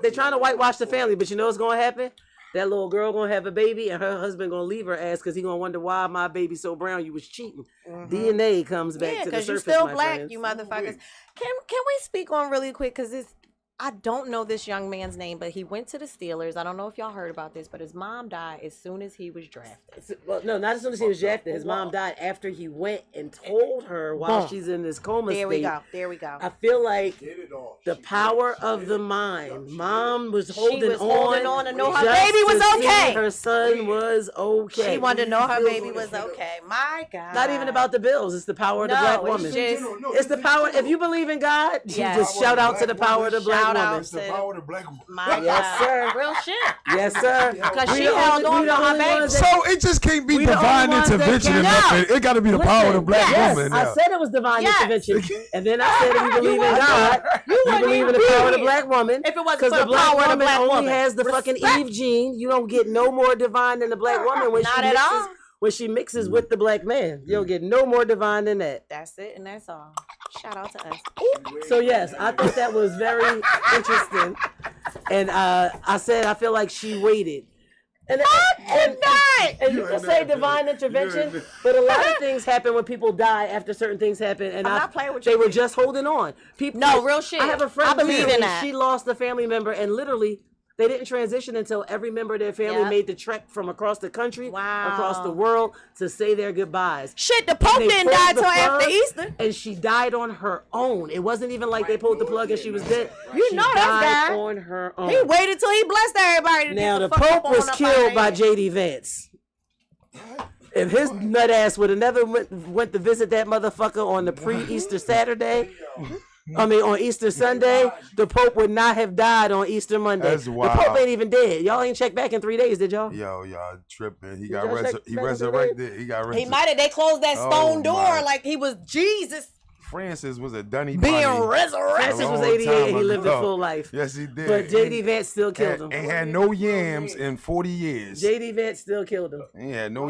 They're trying to whitewash the family, but you know what's gonna happen? That little girl gonna have a baby, and her husband gonna leave her ass because he gonna wonder why my baby's so brown. You was cheating. DNA comes back Yeah, to the because you surface. still my black, friends. you motherfuckers. Can we speak on really quick? Because I don't know this young man's name, but he went to the Steelers. I don't know if y'all heard about this, but his mom died as soon as he was drafted. Well, no, not as soon as he was drafted. His mom died after he went and told her while Boom. she's in this coma There state. we go. There we go. I feel like Get it all. the power of the mind. Mom was She holding was holding on to know her just baby was to see okay. Her son was okay. She wanted to know her baby was okay. My God. Not even about the bills. It's the power of the black it's woman. just- It's the power. If you believe in God, you Yes. just shout out to the power of the black Shout woman. out It's the to- power of the black woman. My Yes, God. sir. Real shit. Yes, sir. Because We she the held only- on we to the her only baby. ones that- So it just can't be We the divine only ones that intervention can- or nothing. It got to be the power of the black yes, woman. I now. said it was divine Yes. intervention. And then I said if you believe in God, you wouldn't believe in the even power of be the black woman. If it wasn't Because for the the black power of the woman black only woman. has the fucking Respect. Eve gene. You don't get no more divine than the black woman when Not she at mixes all. when she mixes with the black man. You don't get no more divine than that. That's it, and that's all. Shout out to us. So yes, I thought that was very interesting. And I said I feel like she waited. And you can say divine intervention, but a lot of things happen when people die after certain things happen. And I'm not playing with they you. were just holding on. People, No, real shit. I have a friend. I believe in literally, that. She lost a family member, and literally they didn't transition until every member of their family Yep. made the trek from across the country, Wow. across the world to say their goodbyes. Shit, the Pope They didn't pulled die the till after plug, Easter. and she died on her own. It wasn't even like they pulled the plug and she was dead. You She know that's died God. on her own. He waited till he blessed everybody to Now get the the fuck Pope up was on killed by up J.D. Vance. If his nut ass would have never went to visit that motherfucker on the pre-Easter Saturday, on Easter Sunday, the Pope would not have died on Easter Monday. That's The wild. Pope ain't even dead. Y'all ain't checked back in 3 days, did y'all? Yo, y'all tripping. He y'all got check he back in resurrected. He got He resurrected. might have. They closed that Oh, stone door my. like he was Jesus Francis was a dunny being bunny. resurrected. Francis was long 88 and he time lived a ago. full life. Yes, he did. But J.D. Vance still killed him. Ain't had no yams in 40 years. J.D. Vance still killed him. Yeah, no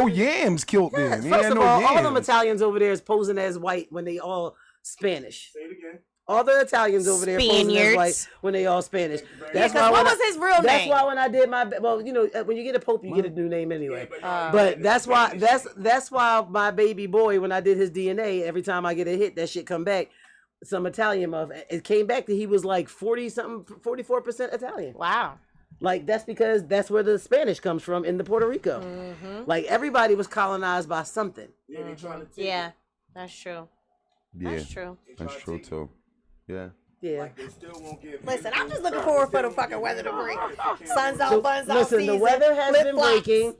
yams killed him. He First had of no all yams. them Italians over there is posing as white when they all Spanish. Say it again. All the Italians over there posing as Spaniards. white when they all Spanish. Because why what when was his real That's name? why when I did my when you get a pope, you get a new name anyway. But that's why my baby boy, when I did his DNA, every time I get a hit, that shit come back. Some Italian of it came back that he was like 44% Italian. Wow. Like that's because that's where the Spanish comes from in the Puerto Rico. Like everybody was colonized by something. Yeah, they trying to take Yeah, that's true. Yeah, That's true. that's true too. Yeah. Yeah. They still won't give Listen, I'm just looking forward for the fucking weather to break. Suns out, buns out Listen, season. the weather has been flip-flops. breaking.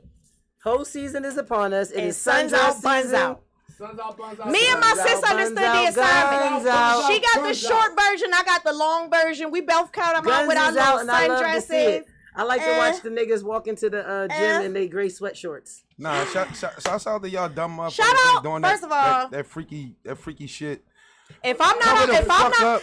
Whole season is upon us. It And is suns sundress out, buns season. out. Suns out, buns out. Me and my Buns out, sis understood buns the out, assignment. guns out. She got the Buns short out. version. I got the long version. We both cut them out Guns with our is out, little and I love to see sundresses. it. I like to watch the niggas walk into the gym in their gray sweatshorts. Nah, shout out to y'all dumb motherfuckers Shout out, doing first that, of all- that freaky shit. If I'm Cover the fuck up.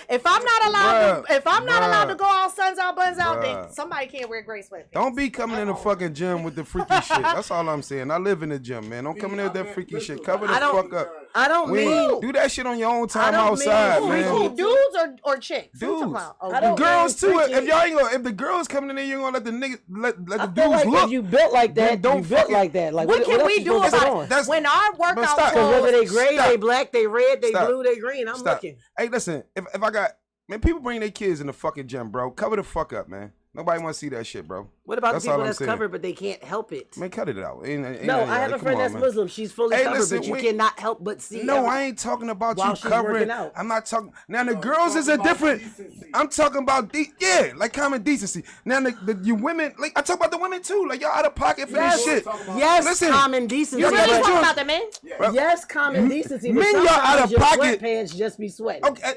allowed to go all suns out, buns out, then Bruh. somebody can't wear gray sweatpants. Don't be coming in the fucking gym with the freaky shit. That's all I'm saying. I live in the gym, man. Don't come in there with that freaky shit. Cover the fuck up. I don't mean do that shit on your own time don't outside, mean- man. Who, dudes or chicks? Dudes. Oh, I don't The girls mean too. freaky. If y'all ain't gonna, if the girls coming in there, you ain't gonna let the niggas let the I dudes feel like look. if you built like then that, don't you built fucking- like that. Like what can else we you do supposed to put about on? it? That's- When our workout stop. Because clothes, whether they gray, Stop. they black, they red, they Stop. blue, they green, I'm Stop. looking. Hey, listen. If I got man, people bring their kids in the fucking gym, bro. Cover the fuck up, man. Nobody want to see that shit, bro. What about That's the people all I'm that's saying. covered but they can't help it? Man, cut it out. No, I have a friend that's Muslim. She's fully Hey, covered, listen, but you we- cannot help but see. No, I ain't talking about while you she's covering. working out. I'm not talking. Now the girls is a about different. decency. I'm talking about like common decency. Now you women, like I talk about the women too. Like y'all out of pocket for Yes, this shit. yes, Listen, common decency. you you really Yeah, talking but- about the men? Yes, common decency. But men, y'all sometimes out of your pocket. sweatpants just be sweating. Okay,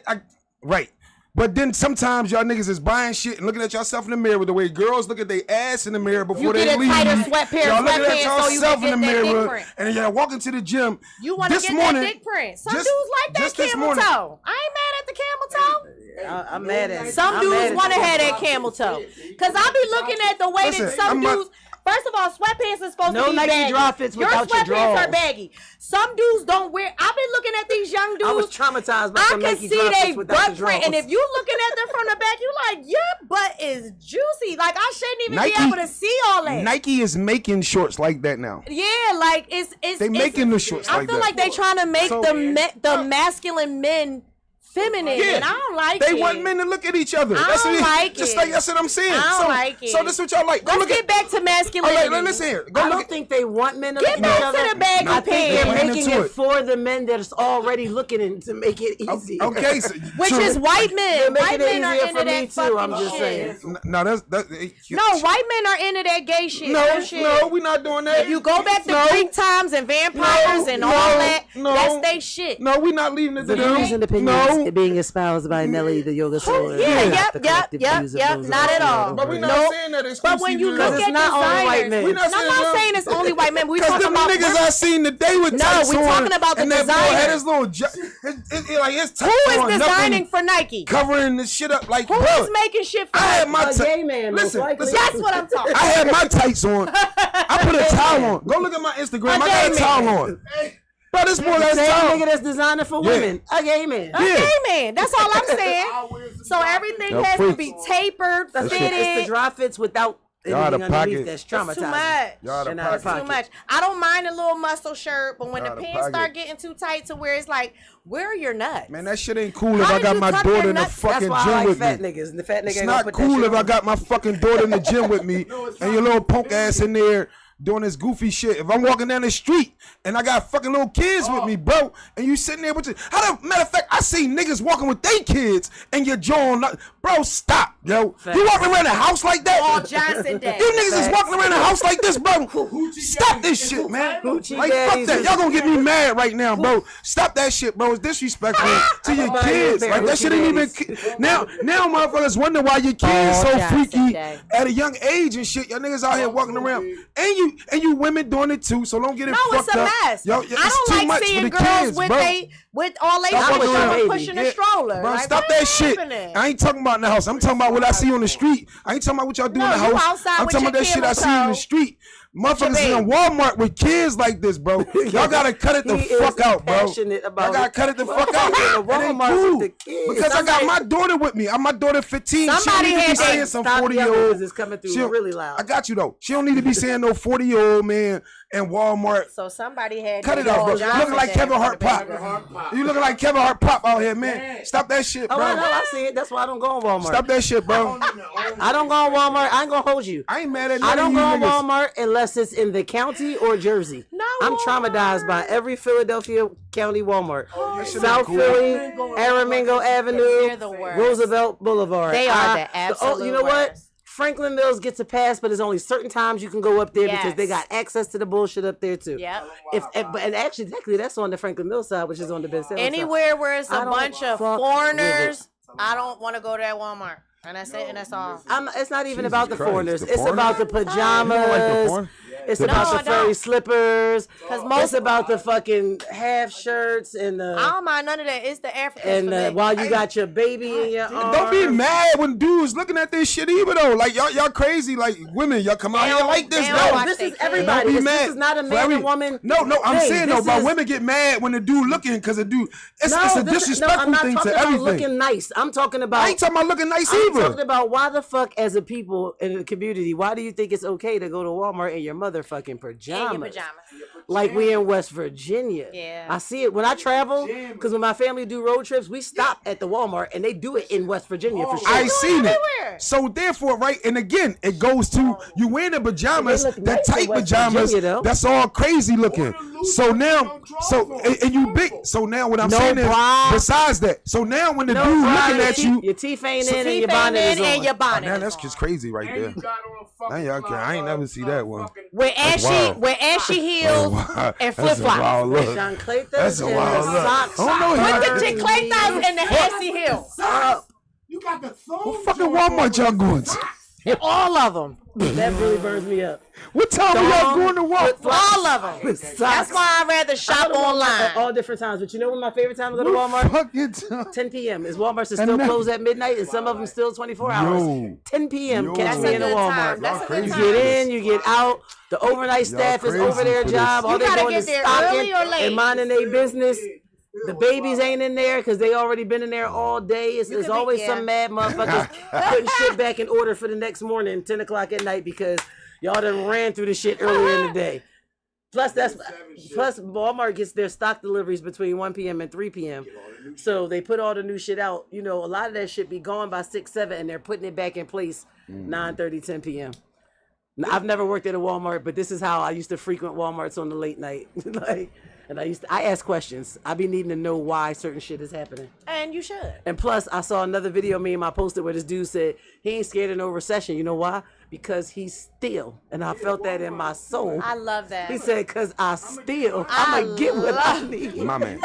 right. But then sometimes y'all niggas is buying shit and looking at yourself in the mirror with the way girls look at their ass in the mirror before You they get a leave. tighter pair Y'all of looking at sweatpants so you yourself can in the get that dick mirror print. and then y'all walking to the gym. You want to This get morning, that dick print. Some just- dudes like that just this camel morning- toe. I ain't mad at the camel toe. I'm mad at it. Some I'm dudes mad at want to it. have that camel toe. Because I be looking at the way Listen, that some I'm not- dudes... First of all, sweatpants is supposed No to be Nike baggy. dry fits Your without your sweatpants drawers. are baggy. Some dudes don't wear... I be looking at these young dudes. I was traumatized by I some can Nike see dry they fits without the butt print. And drawers. if you looking at them from the back, you like, your butt is juicy. Like, I shouldn't even Nike- be able to see all that. Nike is making shorts like that now. Yeah, like it's They making the shorts I like feel that. like they trying to make So- the masculine men feminine, Yeah, and I don't like they it. want men to look at each other. I That's don't what like just it. like that's what I'm saying. I don't so, like it. So this is what y'all like. Go Let's look get at. back to masculinity. Listen here. Go I look don't at. think they want men to Get look at back each to other. the baggy I think pants. they're Playing making into it it. for the men that's already looking in to make it easy. Okay, so, Which true. is white men. They're making White it men are easier into for me that too, fucking I'm just shit. saying. No, that's No, white men are into that gay shit. No, Real shit. no, we not doing that. If you go back to No. Greek times and vampires and all that, that's they shit. No, we not leaving it to The them. views and opinions No, being espoused by Nelly, the yoga soul. Yeah, and not yep, the yep, collective yep, views of yep, those not of at us all. who but we are not Nope. saying that But when you exclusively. look it's at not only white designers, men. We no, not I'm saying not them. saying it's only white men. We Because talking them about niggas I seen today with No, tights we on, talking about the and that boy had designer. his little, like his tights who is on, designing nothing for Nike. covering this shit up like Who bro. is making shit for I had Nike? my A gay man, most listen, likely. listen. That's what I'm talking I about. had my tights on. I put a towel on. Go look at my Instagram. A I got a gay towel man. on. Bro, this boy got The his same towel. nigga that's designing for Yeah. women. A gay man. Yeah. Okay, man. That's all I'm saying. So everything Y'all has to freaks. be tapered, That's shit- It's the fitted. dry fits without Y'all out anything of underneath pocket. that's It's traumatizing. too much. Y'all out of And out of pocket. Too much. I don't mind a little muscle shirt, but when Y'all the out of pants pocket. start getting too tight to where it's like, where are your nuts? Man, that shit ain't cool if How I did got you my tuck daughter your in the nuts? fucking That's why I gym like with fat me. niggas. And the fat nigga It's ain't gonna not put that cool shit if I on. got my fucking daughter in the gym with me and your little punk ass in there doing this goofy shit. If I'm walking down the street and I got fucking little kids with me, bro, and you sitting there with your... Matter of fact, I see niggas walking with their kids and your jaw on... Bro, stop, yo. Facts. You walking around the house like that? All Johnson Day. You niggas is Facts. walking around the house like this, bro. Stop this shit, man. Hoochie Like, fuck daddies that. is- Y'all gonna get me mad right now, bro. Stop that shit, bro. It's disrespectful to your buy you a kids. pair Like, of that shit ain't even... Hoochie Now motherfuckers wonder why your kids All so Johnson freaky Day. at a young age and shit. Y'all niggas out here walking around. And you women doing it too, so don't get it No, fucked it's a up. mess. Yo, I it's too don't like much for seeing the girls kids, with bro. with all they Stop showing fucking around. pushing a Yeah. stroller. Bro, Like, stop what that is shit. happening? I ain't talking about in the house. I'm talking about what I see on the street. I ain't talking about what y'all do No, in the you house. outside I'm with talking about your that shit I camel see in the toe. street. Motherfuckers your in Walmart with kids like this, bro. Y'all gotta cut it the He fuck is out, bro. passionate about Y'all gotta it. cut it the fuck out. In the It ain't Walmart cool. with the kids. Because I got my daughter with me. I'm my daughter 15. Somebody she don't need to be had saying that- some Stop 40-year-old. yelling 'cause it's coming through She don't- really loud. I got you though. She don't need to be saying no 40-year-old man in Walmart. So somebody had Cut to it out, go bro. You Johnson looking like Day Kevin for Hart the Pop. baby. You looking like Kevin Hart Pop out here, man. Stop that shit, Oh, I know. bro. I see it. That's why I don't go on Walmart. Stop that shit, bro. I don't go on Walmart. I ain't gonna hold you. I ain't mad at I none of don't you go on niggas. Walmart unless it's in the county or Jersey. No I'm traumatized Walmart. by every Philadelphia County Walmart. That shit South ain't cool. Philly, Aramingo Avenue, They're the worst. Roosevelt Boulevard. They are the You absolute know what? worst. Franklin Mills gets a pass, but there's only certain times you can go up there because Yes. they got access to the bullshit up there too. Yep. And actually, technically, that's on the Franklin Mills side, which is on the Ben Sales side. Anywhere where it's I a don't bunch of fuck with foreigners, I don't want to go to that Walmart. And that's it, and that's all. It's not even Jesus about the Christ, foreigners. the It's foreigners? about the You don't like the pajamas. foreign? It's about the furry slippers. It's about the fucking half shirts and the. I don't mind none of that. It's the Africans. And while you got your baby in your arms. Don't be mad when dudes looking at this shit either though. Like y'all crazy. Like women, y'all come out here like this. No, this is everybody. This is not a man and woman. No, I'm saying though, but women get mad when the dude looking because the dude. It's a disrespectful thing to everything. I'm looking nice. I'm talking about. I ain't talking about looking nice either. I'm talking about why the fuck, as a people in the community, why do you think it's okay to go to Walmart in your motherfucking pajamas? In your pajamas. Like we in West Virginia. Yeah. I see it when I travel, because when my family do road trips, we stop at the Walmart and they do it in West Virginia for sure. I seen it. So therefore, right, and again, it goes to you wearing the pajamas, that tight pajamas, Virginia, that's all crazy looking. So now, and you big. So now what I'm saying is, besides that, so now when the dude looking at you, your teeth ain't in and your bonnet is on. And your bonnet. Man, that's just crazy right there. I ain't never see that one. With ashy heels and flip flops. That's a wild look. With the clay thighs and the ashy heels. You got the thong. What fucking Walmart y'all going to? All of them. That really burns me up. What time are y'all going to Walmart? All of them. That's why I'd rather shop online. At all different times. But you know when my favorite time to go to Walmart? 10 p.m. Is Walmart still closed at midnight? And some of them still 24 hours. 10 p.m. Catch me in a Walmart. You get in, you get out. The overnight staff is over their job. All they're doing is stocking and minding their business. The babies ain't in there because they already been in there all day. It's always some mad motherfuckers putting shit back in order for the next morning, 10 o'clock at night, because y'all done ran through the shit earlier in the day. Plus Walmart gets their stock deliveries between 1 p.m. and 3 p.m. So they put all the new shit out. You know, a lot of that shit be gone by 6, 7, and they're putting it back in place 9:30, 10 p.m. I've never worked at a Walmart, but this is how I used to frequent Walmarts on the late night. I ask questions. I be needing to know why certain shit is happening. And you should. And plus, I saw another video meme I posted where this dude said he ain't scared of no recession. You know why? Because he's still. And I felt that in my soul. I love that. He said, because I still. I'm going to get what I need. My man.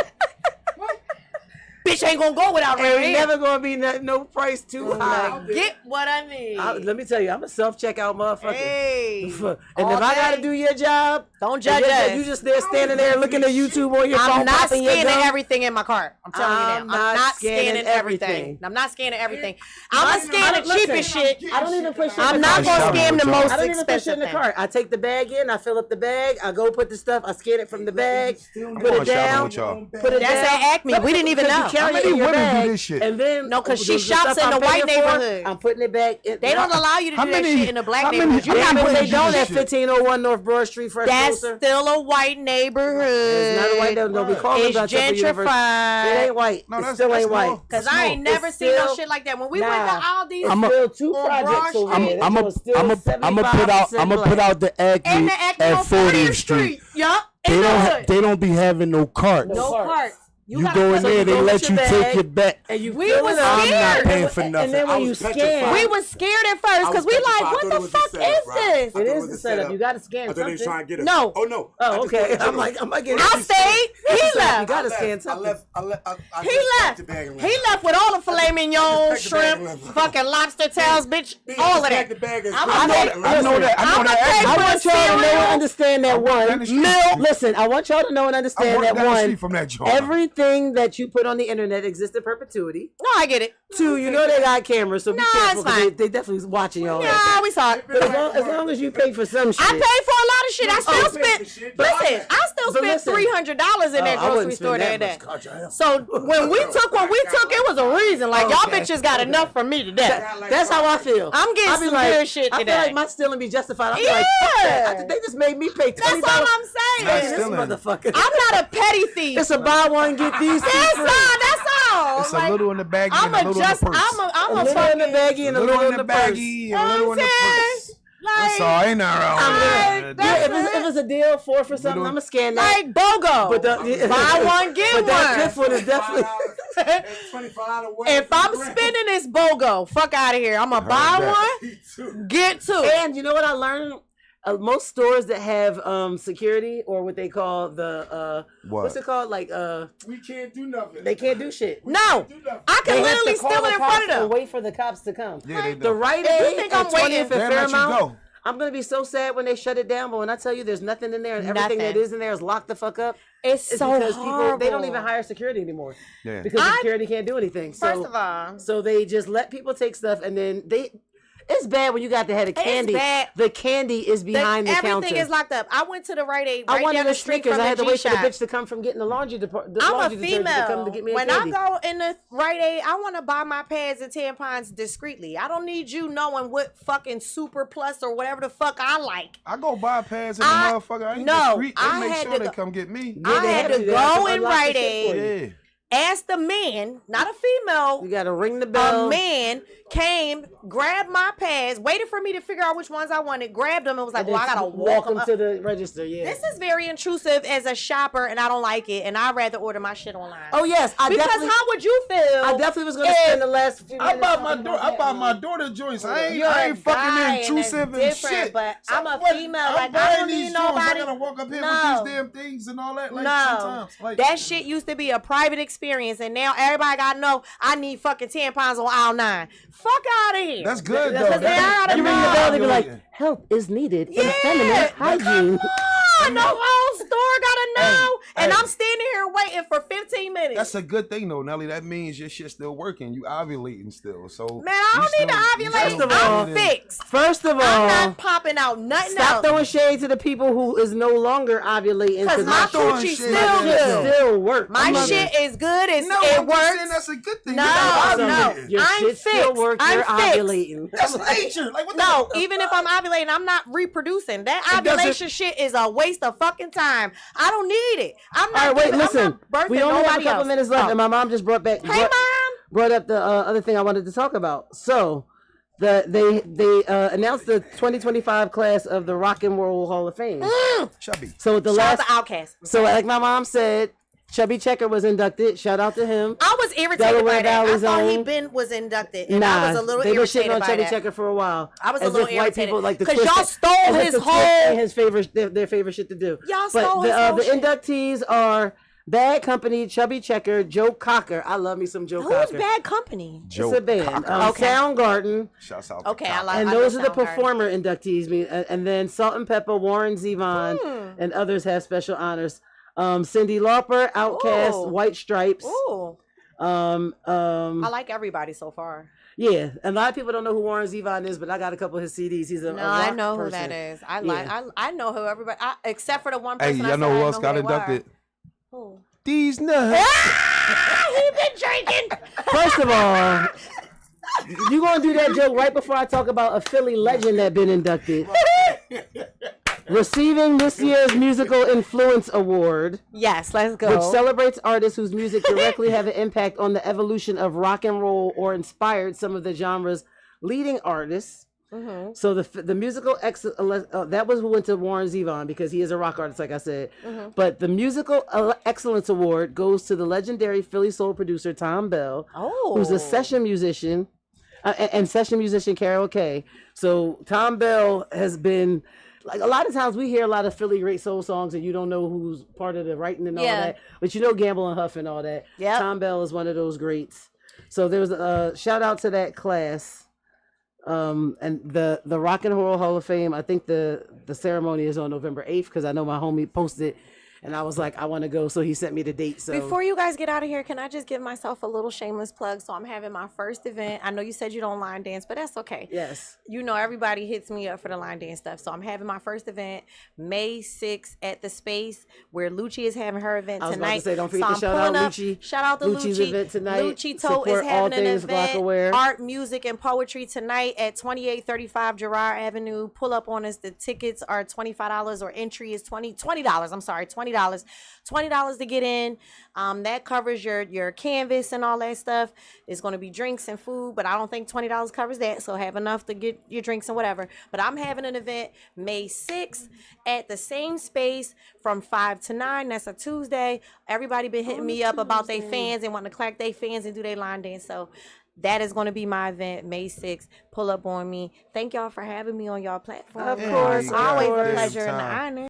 Bitch ain't gonna go without Ain't rent. never gonna be no price too high. Get what I need. Let me tell you, I'm a self-checkout motherfucker. Hey, and if I gotta do your job, don't judge us. You just there standing there looking at YouTube on your phone. I'm not scanning everything in my cart. I'm telling you now. I'm not scanning everything. I'm not scanning everything. I'm gonna scan the cheapest shit. I don't even push it. I'm not gonna scan the most expensive. I don't even push it in the cart. I take the bag in, I fill up the bag, I go put the stuff, I scan it from the bag, put it down, put it down. That's at Acme. We didn't even know. How many women do this shit? And then because she shops in the white neighborhood. I'm putting it back. They don't allow you to do that shit in the black neighborhood. You have what they don't at 1501 North Broad Street. That's still a white neighborhood. It's not a white neighborhood. Don't be calling it's gentrified. It ain't white. No, it still ain't white. Because I ain't never seen no shit like that. When we went to Aldi's, I'm still 2 projects over there. I'm gonna put out the Acme at 40th Street. Yup. They don't be having no carts. No carts. You go in there, they let you take it back. And you we was scared. I'm not paying for nothing. And then when you scan, we was scared at first because we like, what the fuck is this? It is the setup. You got to scan something. Trying to get no. Oh no. Oh okay. I'm like, I'm getting. I stayed. He left. You got to scan something. He left. He left with all the filet mignon, shrimp, fucking lobster tails, bitch, all of that. I know that. I want y'all to know and understand that one. Listen, I want y'all to know and understand that one. Everything that you put on the internet exists in perpetuity. No, I get it. 2, you know they got cameras, so be careful. It's fine. They definitely watching y'all. Yeah, we saw it. But as long as you pay for some shit. I paid for a lot of shit. I still spent. Listen, I still spent $300 in that grocery store that day. So when we took what we took, it was a reason. Like y'all bitches got enough from me today. That's how I feel. I'm getting some good shit today. I feel like my stealing be justified. I feel like, fuck that. They just made me pay $20. That's all I'm saying. This motherfucker. I'm not a petty thief. It's a buy one get these. That's all. It's a little in the baggie and a little in the purse. I'm a little in the baggie and a little in the baggie and a little in the purse. That's all. Ain't nothing wrong. If it's a deal, 4 for something, I'm gonna scan that. Like BOGO. But buy one get one. But that 5th one is definitely. If I'm spending this BOGO, fuck out of here. I'm gonna buy one, get 2. And you know what I learned? Most stores that have security, or what they call the what's it called? Like we can't do nothing. They can't do shit. No, I can literally steal it in front of them. Wait for the cops to come. Yeah, they do. The right aid. You think I'm waiting for Fairmount? I'm gonna be so sad when they shut it down. But when I tell you there's nothing in there and everything that is in there is locked the fuck up, it's so because horrible. people they don't even hire security anymore. Yeah. Because security can't do anything. First of all, so they just let people take stuff and then It's bad when you got the head of candy. It's bad. The candy is behind the counter. Everything is locked up. I went to the Rite Aid I right wanted down the the street Snickers. from I had the to wait for the G-Shop. bitch to come from getting the laundry department. I'm a detergent to come to female. get me a When candy. I go in the Rite Aid, I want to buy my pads and tampons discreetly. I don't need you knowing what fucking Super Plus or whatever the fuck I like. I go buy pads in the motherfucker. I ain't discreet. They make sure they come get me. I had to go in Rite Aid. Yeah. Ask the man, not a female. You gotta ring the bell. A man came, grabbed my pads, waited for me to figure out which ones I wanted, grabbed them, and was like, "Well, I gotta walk them to the register." Yeah, this is very intrusive as a shopper, and I don't like it. And I'd rather order my shit online. Oh yes, because how would you feel? I definitely was gonna spend the last few minutes. I bought my daughter joints. I ain't fucking intrusive and shit. But I'm a female. Like I don't need nobody. I gotta walk up here with these damn things and all that. Like sometimes, like that shit used to be a private experience, and now everybody gotta know I need fucking tampons on aisle 9. Fuck out of here. That's good though. You ring the bell, they be like, "Help is needed in feminine hygiene." The whole store gotta know, and I'm standing here waiting for 15 minutes. That's a good thing though, Nelly. That means your shit's still working. You ovulating still. So man, I don't need to ovulate. I'm fixed. First of all, I'm not popping out nothing else. Stop throwing shade to the people who is no longer ovulating. Because my coochie still good. Still work. My shit is good. It works. That's a good thing. No. Your I'm shit still fixed. works. You're ovulating. That's nature. Like what the No, even if I'm ovulating, I'm not reproducing. That ovulation shit is a waste of fucking time. I don't need it. I'm not. All right, wait, listen. We only have a couple else. minutes left, and my mom just brought up the other thing I wanted to talk about. So, they announced the 2025 class of the Rock and Roll Hall of Fame. Chubby. So the Shout out to Outkast. So like my mom said, Chubby Checker was inducted. Shout out to him. I was irritated by that. I thought he was inducted, and I was a little irritated on by Chubby that. Checker for a while. I was a little irritated because y'all stole his whole his favorite their favorite shit to do. Y'all stole his whole the shit. inductees are Bad Company, Chubby Checker, Joe Cocker. I love me some Joe Cocker. Who's Bad Company? It's a band. Soundgarden. Shouts out. Okay, I like. And those are the performer inductees. And then Salt and Pepper, Warren Zevon, and others have special honors. Cyndi Lauper, Outkast, White Stripes. Ooh. I like everybody so far. Yeah, and a lot of people don't know who Warren Zevon is, but I got a couple of his CDs. He's a rock I know person. who that is. I know who everybody. Except for the one person. Hey, y'all know who else got inducted? Who? These nuts. He been drinking. First of all, you gonna do that joke right before I talk about a Philly legend that been inducted. Receiving this year's Musical Influence Award. Yes, let's go. Which celebrates artists whose music directly have an impact on the evolution of rock and roll or inspired some of the genre's leading artists. Mm-hmm. So the musical that was who went to Warren Zevon because he is a rock artist, like I said. Mm-hmm. But the Musical Excellence Award goes to the legendary Philly soul producer Tom Bell, who's a session musician and session musician karaoke. So Tom Bell has been. Like a lot of times we hear a lot of Philly great soul songs and you don't know who's part of the writing and all that, but you know Gamble and Huff and all that. Yeah, Tom Bell is one of those greats. So there was a shout out to that class, and the Rock and Roll Hall of Fame. I think the ceremony is on November 8th because I know my homie posted. And I was like, I want to go, so he sent me the date. So before you guys get out of here, can I just give myself a little shameless plug? So I'm having my first event. I know you said you don't line dance, but that's okay. Yes. You know everybody hits me up for the line dance stuff. So I'm having my first event May 6th at the Space where Lucci is having her event tonight. I was about to say, don't forget to shout out Lucci. Shout out to Lucci's Lucci. event tonight. Lucci Toe is having an event. Glockaware. Art, music, and poetry tonight at 2835 Girard Avenue. Pull up on us. The tickets are $25 or entry is $20. I'm sorry, $20. $20 to get in. That covers your canvas and all that stuff. There's going to be drinks and food, but I don't think $20 covers that. So have enough to get your drinks and whatever. But I'm having an event May 6th at the same space from 5 to 9. That's a Tuesday. Everybody been hitting me up about their fans and wanting to clack their fans and do their line dance. So that is going to be my event, May 6th. Pull up on me. Thank y'all for having me on y'all platform. Of course. Always a pleasure and an honor.